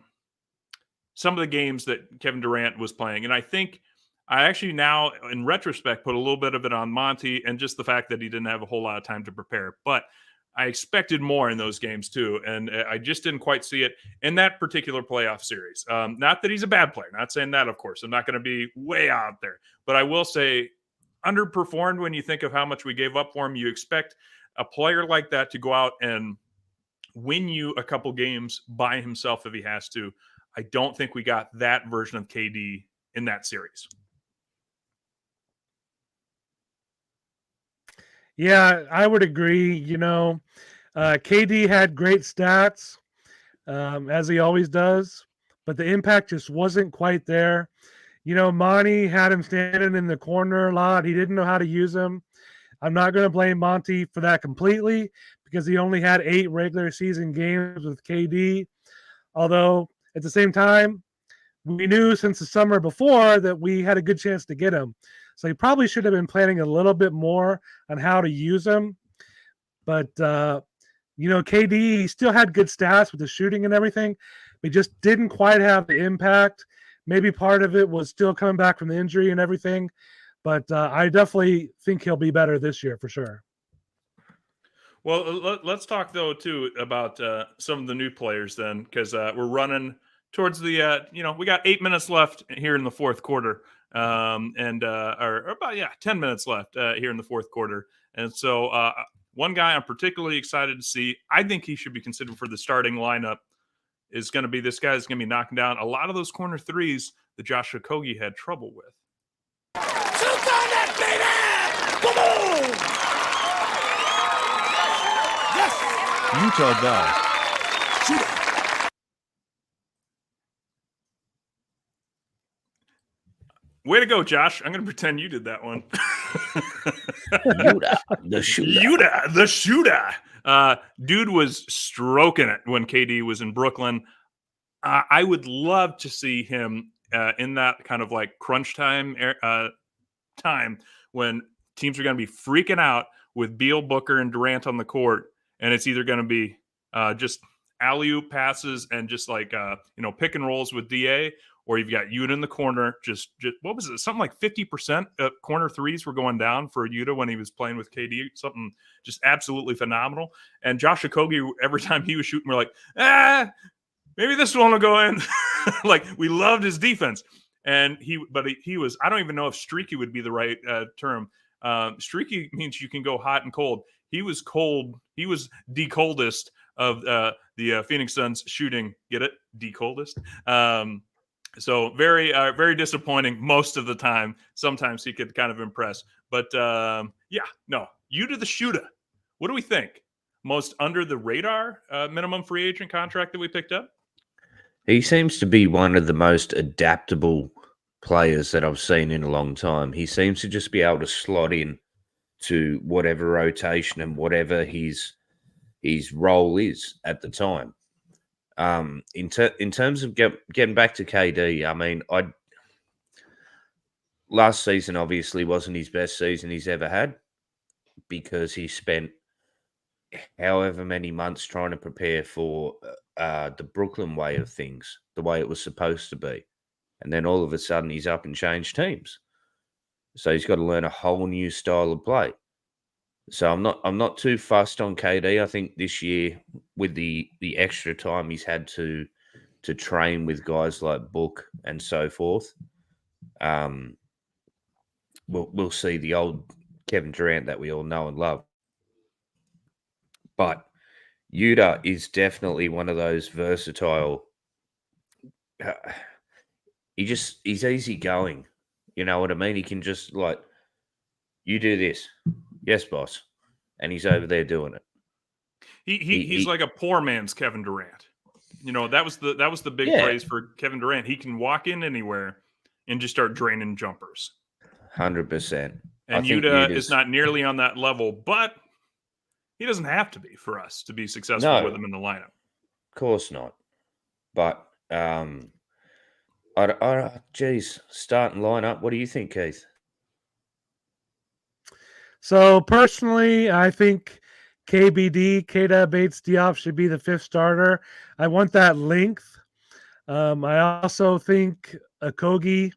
some of the games that Kevin Durant was playing, and I think I actually now, in retrospect, put a little bit of it on Monty and just the fact that he didn't have a whole lot of time to prepare, but I expected more in those games too, and I just didn't quite see it in that particular playoff series. Not that he's a bad player, not saying that, of course. I'm not going to be way out there, but I will say underperformed when you think of how much we gave up for him. You expect a player like that to go out and win you a couple games by himself if he has to. I don't think we got that version of KD in that series. Yeah, I would agree. KD had great stats, as he always does, but the impact just wasn't quite there. Monty had him standing in the corner a lot. He didn't know how to use him. I'm not going to blame Monty for that completely because he only had 8 regular season games with KD. Although, at the same time, we knew since the summer before that we had a good chance to get him. So he probably should have been planning a little bit more on how to use him. But, KD, he still had good stats with the shooting and everything, but he just didn't quite have the impact. Maybe part of it was still coming back from the injury and everything. But I definitely think he'll be better this year for sure. Well, let's talk though too about some of the new players then, because we're running towards the we got 8 minutes left here in the fourth quarter, or about 10 minutes left here in the fourth quarter, and so one guy I'm particularly excited to see, I think he should be considered for the starting lineup, is going to be this guy that's going to be knocking down a lot of those corner threes that Josh Okogie had trouble with. Utah guy. Way to go, Josh. I'm going to pretend you did that one. Yuta, the shooter. Yuta, the shooter. Dude was stroking it when KD was in Brooklyn. I would love to see him in that kind of like crunch time when teams are going to be freaking out with Beal, Booker, and Durant on the court, and it's either going to be just alley-oop passes and just like pick and rolls with DA, or you've got Yuta in the corner. Just what was it? Something like 50% of corner threes were going down for Yuta when he was playing with KD. Something just absolutely phenomenal. And Josh Okogie, every time he was shooting, we're like, maybe this one will go in. Like, we loved his defense. And he was, I don't even know if streaky would be the right term. Streaky means you can go hot and cold. He was cold. He was the coldest of the Phoenix Suns shooting. Get it? The coldest. So very, very disappointing most of the time. Sometimes he could kind of impress. But Yuta the shooter. What do we think? Most under the radar minimum free agent contract that we picked up? He seems to be one of the most adaptable players that I've seen in a long time. He seems to just be able to slot in to whatever rotation and whatever his role is at the time. In terms of getting back to KD, I mean, last season obviously wasn't his best season he's ever had because he spent however many months trying to prepare for the Brooklyn way of things, the way it was supposed to be. And then all of a sudden he's up and changed teams. So he's got to learn a whole new style of play. So I'm not too fussed on KD. I think this year, with the extra time he's had to train with guys like Book and so forth, we'll see the old Kevin Durant that we all know and love. But Yuta is definitely one of those versatile. He's easygoing. You know what I mean? He can just like, you do this. Yes, boss. And he's over there doing it. He's like a poor man's Kevin Durant. You know, that was the big praise for Kevin Durant. He can walk in anywhere and just start draining jumpers. 100%. And Yuta is not nearly on that level, but he doesn't have to be for us to be successful with him in the lineup. Of course not. But starting lineup. What do you think, Keith? So personally, I think KBD, Keita Bates Diop should be the fifth starter. I want that length. I also think Okogie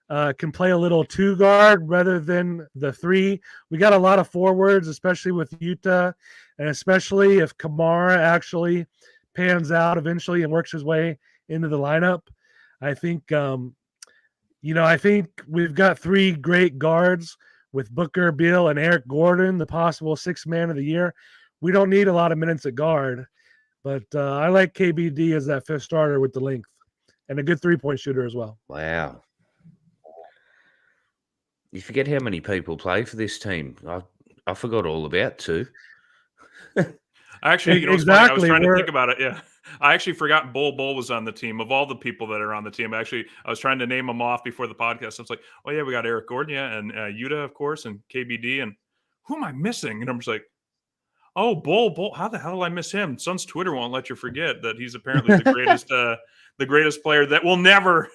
can play a little two guard rather than the three. We got a lot of forwards, especially with Yuta, and especially if Kamara actually pans out eventually and works his way into the lineup. I think, I think we've got three great guards with Booker, Beal, and Eric Gordon, the possible sixth man of the year. We don't need a lot of minutes at guard, but I like KBD as that fifth starter with the length and a good three-point shooter as well. Wow. You forget how many people play for this team. I forgot all about two. Actually, I was trying to think about it. Yeah. I actually forgot Bull was on the team. Of all the people that are on the team, I was trying to name them off before the podcast. I was like, oh, yeah, we got Eric Gordon, and Yuta, of course, and KBD. And who am I missing? And I'm just like, oh, Bull. How the hell did I miss him? Suns Twitter won't let you forget that he's apparently the greatest player that will never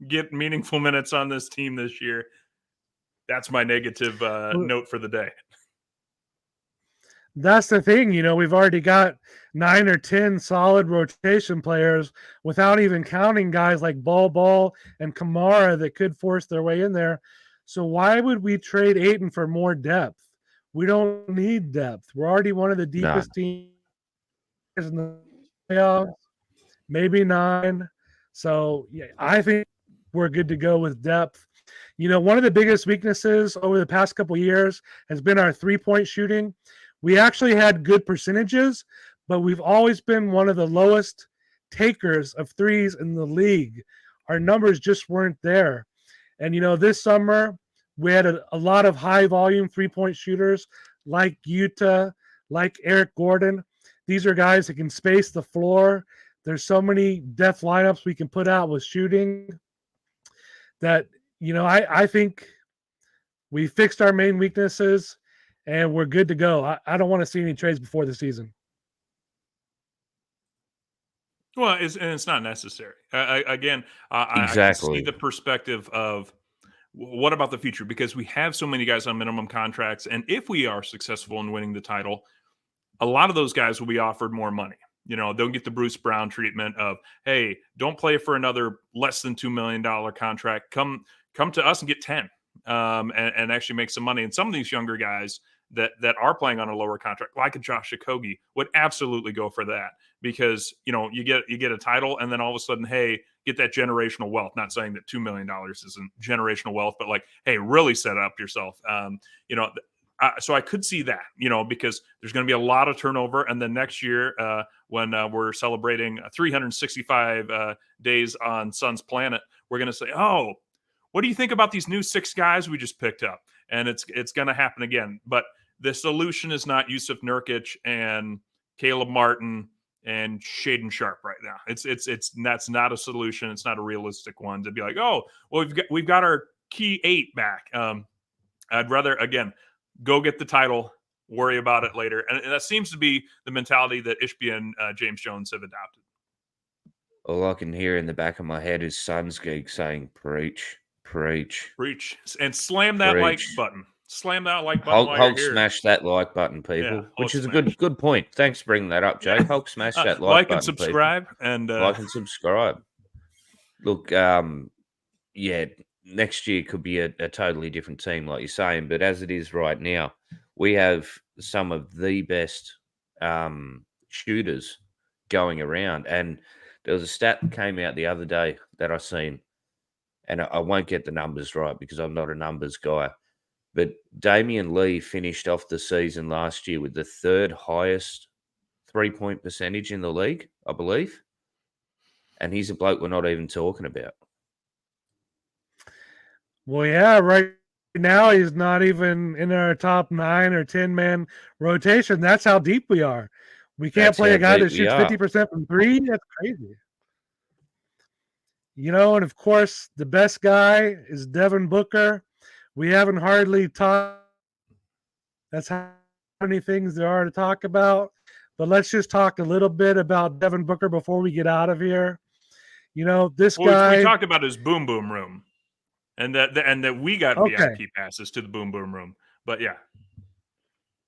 get meaningful minutes on this team this year. That's my negative note for the day. That's the thing, we've already got 9 or 10 solid rotation players without even counting guys like Ball and Kamara that could force their way in there. So why would we trade Ayton for more depth? We don't need depth. We're already one of the deepest teams in the playoffs, maybe 9. So yeah, I think we're good to go with depth. One of the biggest weaknesses over the past couple of years has been our 3-point shooting. We actually had good percentages, but we've always been one of the lowest takers of threes in the league. Our numbers just weren't there. And, this summer we had a lot of high volume 3-point shooters like Utah, like Eric Gordon. These are guys that can space the floor. There's so many depth lineups we can put out with shooting that, I think we fixed our main weaknesses and we're good to go. I don't want to see any trades before the season. Well, it's not necessary. I can see Exactly. the perspective of what about the future? Because we have so many guys on minimum contracts, and if we are successful in winning the title, a lot of those guys will be offered more money. They'll get the Bruce Brown treatment of, hey, don't play for another less than $2 million contract. Come to us and get 10 and actually make some money. And some of these younger guys that are playing on a lower contract, like a Josh Okogie, would absolutely go for that because, you get a title and then all of a sudden, hey, get that generational wealth. Not saying that $2 million isn't generational wealth, but like, hey, really set up yourself. So I could see that, because there's going to be a lot of turnover. And then next year, when we're celebrating 365 days on Sun's planet, we're going to say, oh, what do you think about these new 6 guys we just picked up? And it's going to happen again. But the solution is not Yusuf Nurkic and Caleb Martin and Shaden Sharp right now. That's not a solution. It's not a realistic one to be like, oh, well, we've got our key 8 back. I'd rather, again, go get the title, worry about it later. And that seems to be the mentality that Ishbia and James Jones have adopted. All I can hear in the back of my head is Suns Geek saying, preach, preach. Preach. And slam that like Preach. button. Slam that like button while Hulk you're here. smash that like button, people. Yeah, which is Hulk a good point. Thanks for bringing that up, Jay. Yeah. Hulk smash that like button, and subscribe. people. And like and subscribe. Look, yeah, next year could be a totally different team, like you're saying. But as it is right now, we have some of the best shooters going around. And there was a stat that came out the other day that I seen, and I won't get the numbers right because I'm not a numbers guy. But Damian Lee finished off the season last year with the 3rd highest 3-point percentage in the league, I believe. And he's a bloke we're not even talking about. Well, yeah, right now he's not even in our top 9 or 10 man rotation. That's how deep we are. We can't play a guy that shoots 50% from 3. That's crazy. And of course, the best guy is Devin Booker. We haven't hardly talked. That's how many things there are to talk about. But let's just talk a little bit about Devin Booker before we get out of here. This guy. We talked about his boom boom room, and that we got VIP passes to the boom boom room. But yeah,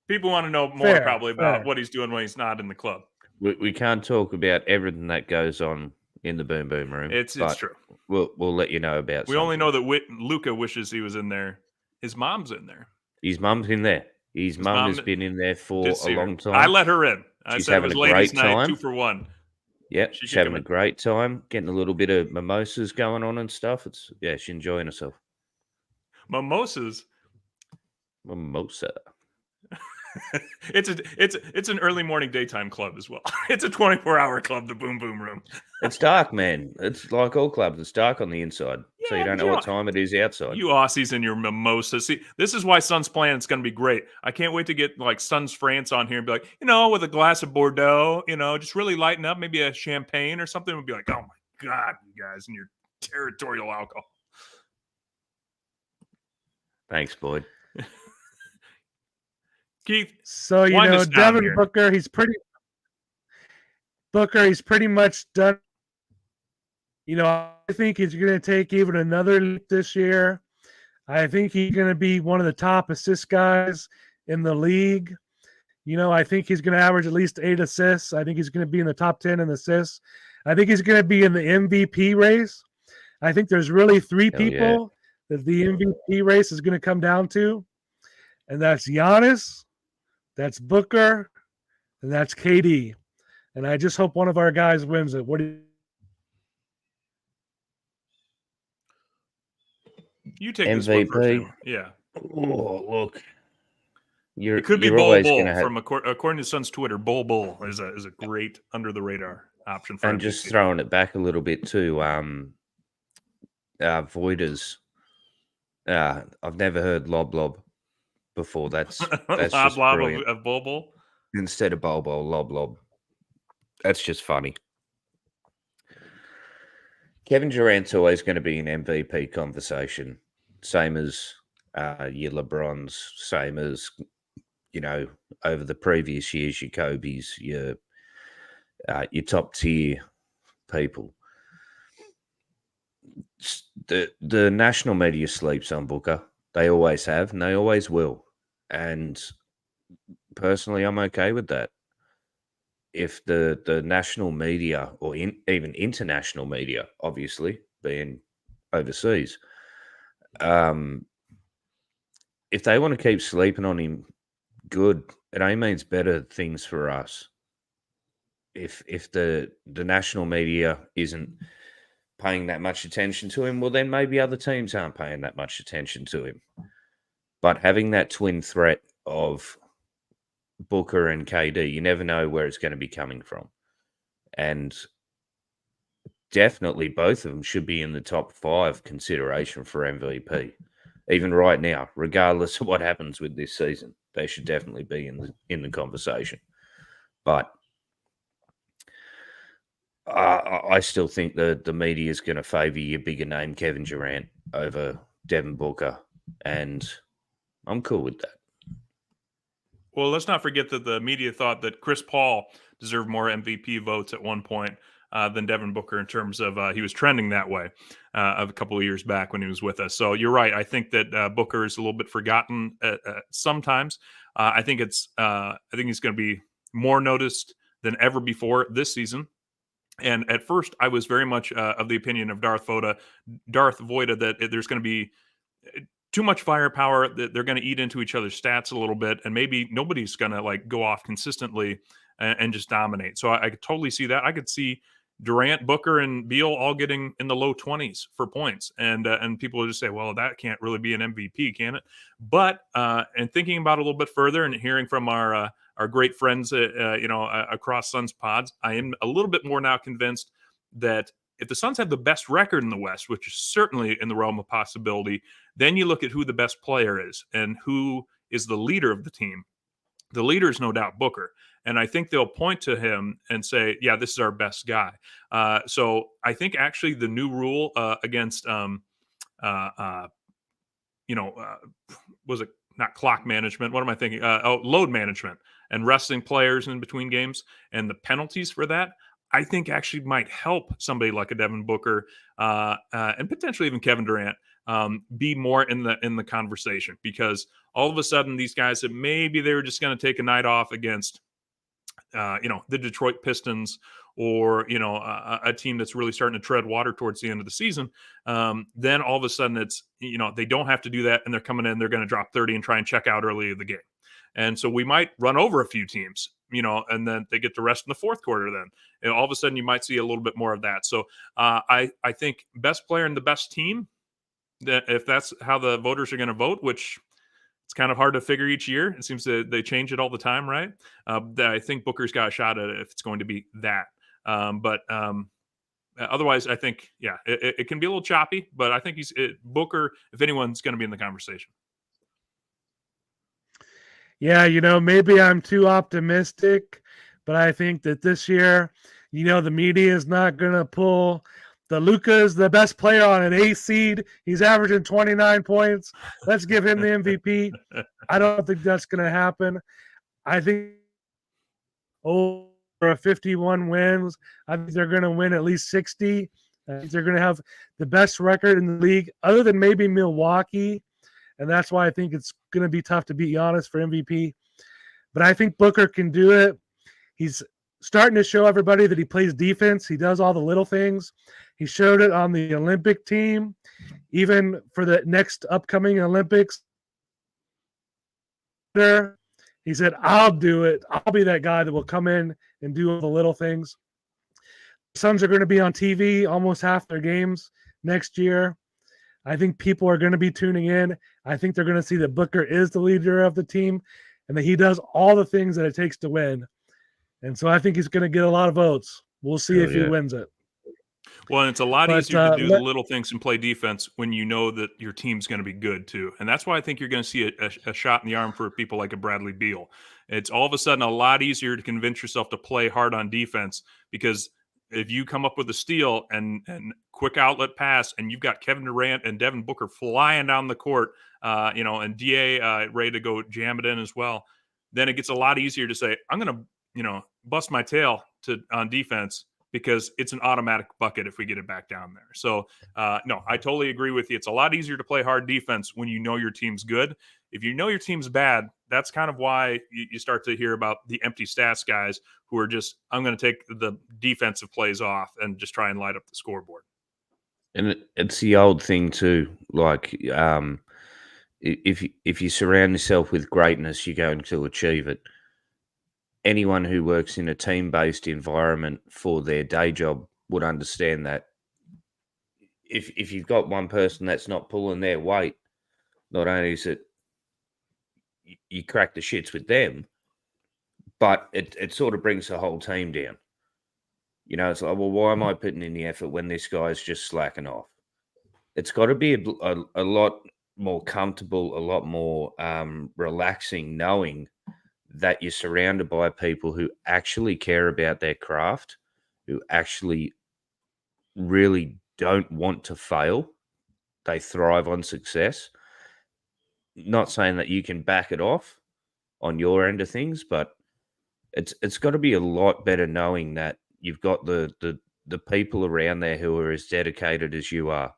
people want to know more probably about what he's doing when he's not in the club. We can't talk about everything that goes on in the boom boom room. It's true. We'll let you know about. We only know that Luka wishes he was in there. His mom's in there. His mum's in there. His mum has been in there for a long time. I let her in. She's said having it was a ladies' great night, time. 2 for 1. Yep, she's having a great time, getting a little bit of mimosas going on and stuff. She's enjoying herself. Mimosa. It's an early morning daytime club as well. It's a 24-hour club, the Boom Boom Room. It's dark, man. It's like all clubs. It's dark on the inside, so you don't know what time it is outside. You Aussies and your mimosas. See, this is why Sun's Planet's going to be great. I can't wait to get like Sun's France on here and be like, with a glass of Bordeaux, just really lighten up, maybe a champagne or something. We'll be like, oh my God, you guys and your territorial alcohol. Thanks, Boyd. Keith, so Devin Booker, he's pretty much done. I think he's going to take even another leap this year. I think he's going to be one of the top assist guys in the league. I think he's going to average at least 8 assists. I think he's going to be in the top 10 in assists. I think he's going to be in the MVP race. I think there's really 3 people that the MVP race is going to come down to, and that's Giannis, that's Booker, and that's KD. And I just hope one of our guys wins it. What do You take this one first. MVP? Hammo. Yeah. Oh, look. It could be you're Bull always Bull gonna have, from according to Sun's Twitter. Bull Bull is a great under the radar option for and MVP. just throwing it back a little bit too. Voiders. I've never heard Lob Lob before. That's Lob just Lob brilliant. of Bull Bull. Instead of Bol Bol, Lob Lob. That's just funny. Kevin Durant's always going to be an MVP conversation, same as your LeBrons, same as over the previous years, your Kobe's, your top tier people. The national media sleeps on Booker. They always have, and they always will. And personally, I'm okay with that. If the national media, or even international media, obviously being overseas, if they want to keep sleeping on him, good. It only means better things for us. If the national media isn't paying that much attention to him, well, then maybe other teams aren't paying that much attention to him. But having that twin threat of Booker and KD, you never know where it's going to be coming from. And definitely both of them should be in the top 5 consideration for MVP. Even right now, regardless of what happens with this season, they should definitely be in the conversation. But I still think the media is going to favour your bigger name, Kevin Durant, over Devin Booker. And I'm cool with that. Well, let's not forget that the media thought that Chris Paul deserved more MVP votes at one point than Devin Booker in terms of he was trending that way of a couple of years back when he was with us. So you're right. I think that Booker is a little bit forgotten sometimes. I think he's going to be more noticed than ever before this season. And at first, I was very much of the opinion of Darth Voida that there's going to be too much firepower, that they're going to eat into each other's stats a little bit, and maybe nobody's going to go off consistently and just dominate. So I could totally see that. I could see Durant, Booker, and Beal all getting in the low 20s for points, and people will just say, well, that can't really be an MVP, can it? But and thinking about it a little bit further and hearing from our great friends, across Suns pods, I am a little bit more now convinced that if the Suns have the best record in the West, which is certainly in the realm of possibility, then you look at who the best player is and who is the leader of the team. The leader is no doubt Booker. And I think they'll point to him and say, yeah, this is our best guy. So I think actually the new rule against, was it not clock management? What am I thinking? Load management and resting players in between games and the penalties for that, I think actually might help somebody like a Devin Booker and potentially even Kevin Durant be more in the conversation, because all of a sudden these guys that maybe they were just going to take a night off against the Detroit Pistons or a team that's really starting to tread water towards the end of the season, then all of a sudden it's they don't have to do that, and they're coming in, they're going to drop 30 and try and check out early in the game. And so we might run over a few teams, and then they get to rest in the fourth quarter. Then and all of a sudden you might see a little bit more of that. So I think best player in the best team, that if that's how the voters are going to vote, which it's kind of hard to figure each year. It seems that they change it all the time, right? I think Booker's got a shot at it if it's going to be that. But otherwise, I think, it can be a little choppy, but I think Booker, if anyone's going to be in the conversation. Yeah, maybe I'm too optimistic, but I think that this year, the media is not going to pull the Luka's the best player on an A seed. He's averaging 29 points. Let's give him the MVP. I don't think that's going to happen. I think over 51 wins. I think they're going to win at least 60. I think they're going to have the best record in the league, other than maybe Milwaukee. And that's why I think it's going to be tough to beat Giannis for MVP. But I think Booker can do it. He's starting to show everybody that he plays defense. He does all the little things. He showed it on the Olympic team. even for the next upcoming Olympics, he said, I'll do it. I'll be that guy that will come in and do all the little things. Suns are going to be on TV almost half their games next year. I think people are going to be tuning in. I think they're going to see that Booker is the leader of the team and that he does all the things that it takes to win. And so I think he's going to get a lot of votes. We'll see if he wins it. Well, and it's a lot But, easier to do the little things and play defense when you know that your team's going to be good too. And that's why I think you're going to see a shot in the arm for people like a Bradley Beal. It's all of a sudden a lot easier to convince yourself to play hard on defense, because if you come up with a steal and quick outlet pass, and you've got Kevin Durant and Devin Booker flying down the court, and DA ready to go jam it in as well, then it gets a lot easier to say, I'm going to, bust my tail on defense, because it's an automatic bucket if we get it back down there. So, no, I totally agree with you. It's a lot easier to play hard defense when you know your team's good. If you know your team's bad, that's kind of why you start to hear about the empty stats guys who are just, I'm going to take the defensive plays off and just try and light up the scoreboard. And it's the old thing too. Like, if you surround yourself with greatness, you're going to achieve it. Anyone who works in a team-based environment for their day job would understand that. If you've got one person that's not pulling their weight, not only is it you crack the shits with them, but it sort of brings the whole team down. It's like, well, why am I putting in the effort when this guy's just slacking off? It's got to be a lot more comfortable, a lot more relaxing, knowing that you're surrounded by people who actually care about their craft, who actually really don't want to fail. They thrive on success. Not saying that you can back it off on your end of things, but it's got to be a lot better knowing that you've got the people around there who are as dedicated as you are.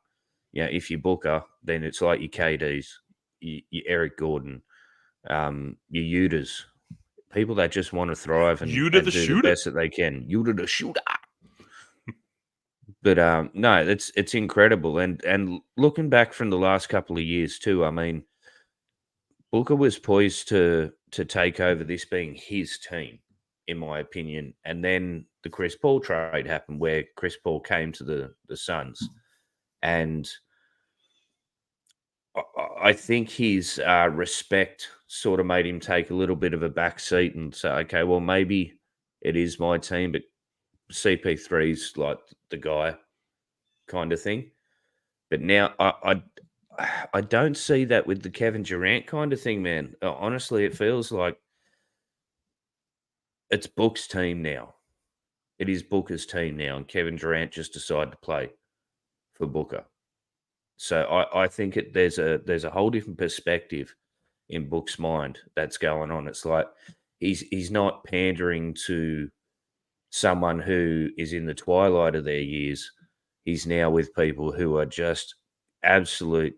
If you Booker, then it's like your KDs, your Eric Gordon, your Utas, people that just want to thrive and do the best that they can. Uta the shooter. But no, it's incredible. And looking back from the last couple of years too, I mean, Booker was poised to take over this being his team, in my opinion. And then the Chris Paul trade happened, where Chris Paul came to the Suns. And I think his respect sort of made him take a little bit of a back seat and say, okay, well, maybe it is my team, but CP3's like the guy kind of thing. But now I don't see that with the Kevin Durant kind of thing, man. Honestly, it feels like it's Book's team now. It is Booker's team now, and Kevin Durant just decided to play for Booker. So I think there's a whole different perspective in Book's mind that's going on. It's like he's not pandering to someone who is in the twilight of their years. He's now with people who are just absolute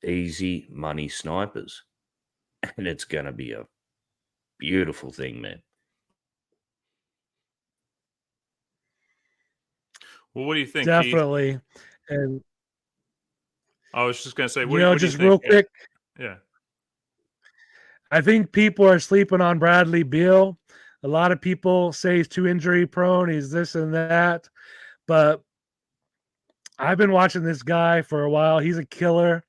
easy money snipers. And it's going to be a beautiful thing, man. Well, what do you think, Definitely. Keith? And I was just going to say, what do you just think? real quick. Yeah. I think people are sleeping on Bradley Beal. A lot of people say he's too injury prone. He's this and that. But I've been watching this guy for a while. He's a killer.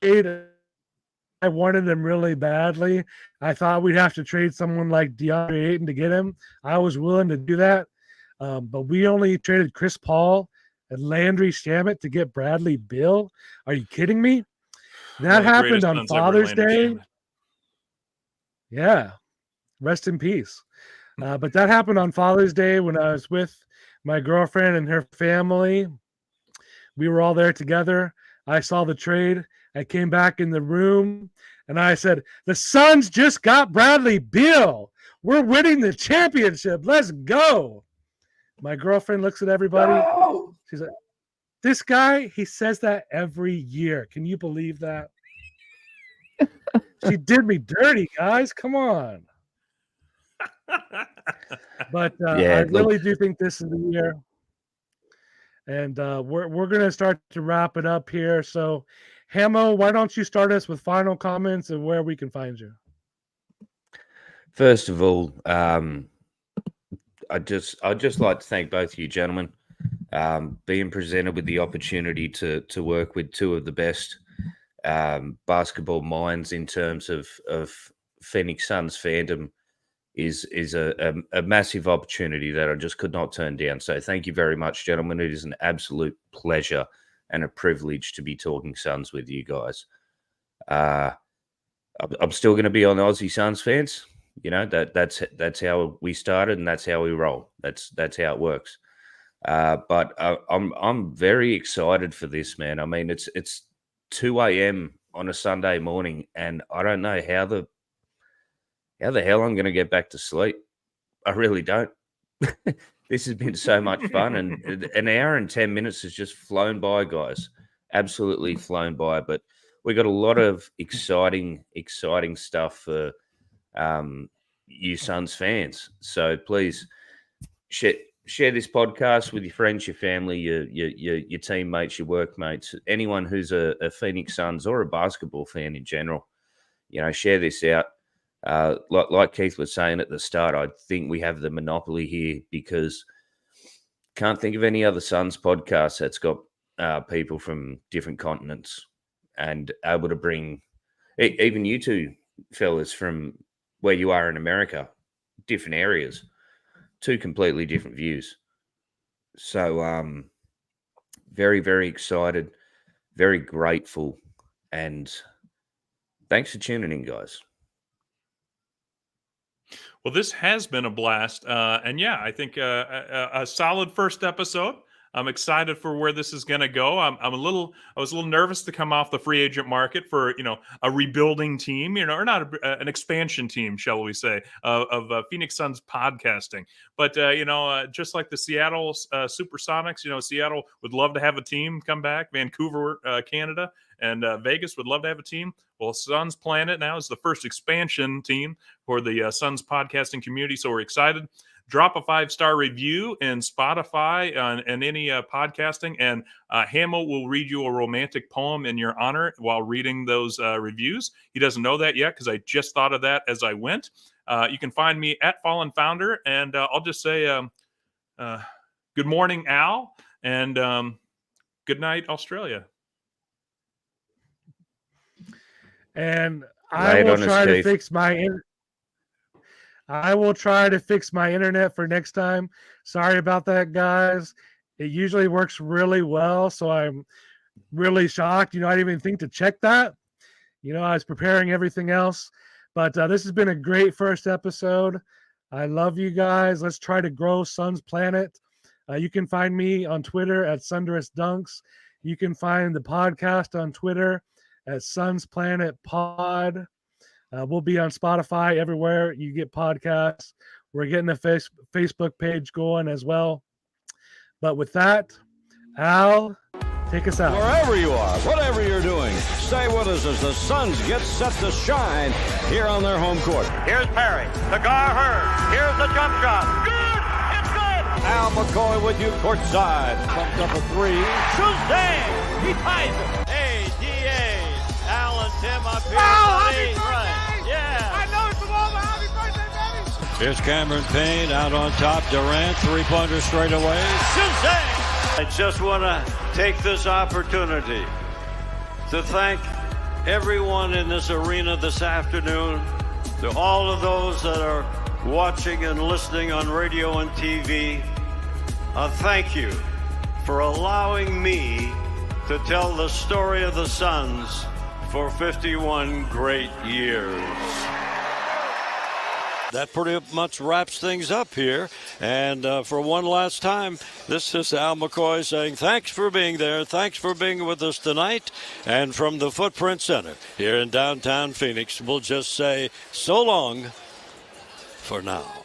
I wanted him really badly. I thought we'd have to trade someone like DeAndre Ayton to get him. I was willing to do that. But we only traded Chris Paul and Landry Shamet to get Bradley Beal. Are you kidding me? That happened on Father's Day. Yeah. Rest in peace. But that happened on Father's Day when I was with my girlfriend and her family. We were all there together. I saw the trade. I came back in the room and I said, the Suns just got Bradley Beal. We're winning the championship. Let's go. My girlfriend looks at everybody. No! She's like, this guy, he says that every year. Can you believe that? She did me dirty, guys. Come on. But I really do think this is the year. And we're going to start to wrap it up here. So, Hammo, why don't you start us with final comments and where we can find you? First of all, I'd just like to thank both of you gentlemen. Being presented with the opportunity to work with two of the best basketball minds in terms of Phoenix Suns fandom is a massive opportunity that I just could not turn down. So thank you very much, gentlemen. It is an absolute pleasure and a privilege to be talking Suns with you guys. I'm still going to be on Aussie Suns fans. You know, that's how we started and that's how we roll. That's how it works. But I'm very excited for this, man. I mean, it's 2 a.m. on a Sunday morning, and I don't know how the hell I'm going to get back to sleep. I really don't. This has been so much fun, and an hour and 10 minutes has just flown by, guys. Absolutely flown by. But we got a lot of exciting stuff for you Suns fans. So please share this podcast with your friends, your family, your teammates, your workmates, anyone who's a Phoenix Suns or a basketball fan in general. You know, share this out. Like Keith was saying at the start, I think we have the monopoly here because can't think of any other Suns podcast that's got people from different continents and able to bring even you two fellas from where you are in America, different areas, two completely different views. So very, very excited, very grateful, and thanks for tuning in, guys. Well, this has been a blast. And yeah, I think a solid first episode. I'm excited for where this is going to go. I was a little nervous to come off the free agent market for, a rebuilding team, or not an expansion team, shall we say, of Phoenix Suns podcasting. But, just like the Seattle Supersonics, Seattle would love to have a team come back, Vancouver, Canada, and Vegas would love to have a team. Well, Suns Planet now is the first expansion team for the Suns podcasting community. So we're excited. Drop a 5-star review in Spotify and any podcasting, and Hammo will read you a romantic poem in your honor while reading those reviews. He doesn't know that yet because I just thought of that as I went. You can find me at Fallen Founder, and I'll just say good morning, Al, and good night, Australia. And I will try to fix my internet for next time. Sorry about that, guys. It usually works really well, so I'm really shocked. I didn't even think to check that. I was preparing everything else. But this has been a great first episode. I love you guys. Let's try to grow Suns Planet. You can find me on Twitter at Sundress Dunks. You can find the podcast on Twitter at Suns Planet Pod. We'll be on Spotify, everywhere you get podcasts. We're getting a Facebook page going as well. But with that, Al, take us out. Wherever you are, whatever you're doing, stay with us as the Suns get set to shine here on their home court. Here's Perry. Cigar Hurd. Here's the jump shot. Good! It's good! Al McCoy with you courtside. Pumped up a three. Shazam! He ties it. Hey, D.A. Al and Tim up here. Happy birthday! Right. Yeah. I know it's a moment. Happy birthday, baby! Here's Cameron Payne out on top. Durant, three-pointer straight away. Shazam! I just want to take this opportunity to thank everyone in this arena this afternoon, to all of those that are watching and listening on radio and TV. Thank you for allowing me to tell the story of the Suns for 51 great years. That pretty much wraps things up here. And for one last time, this is Al McCoy saying thanks for being there. Thanks for being with us tonight. And from the Footprint Center here in downtown Phoenix, we'll just say so long for now.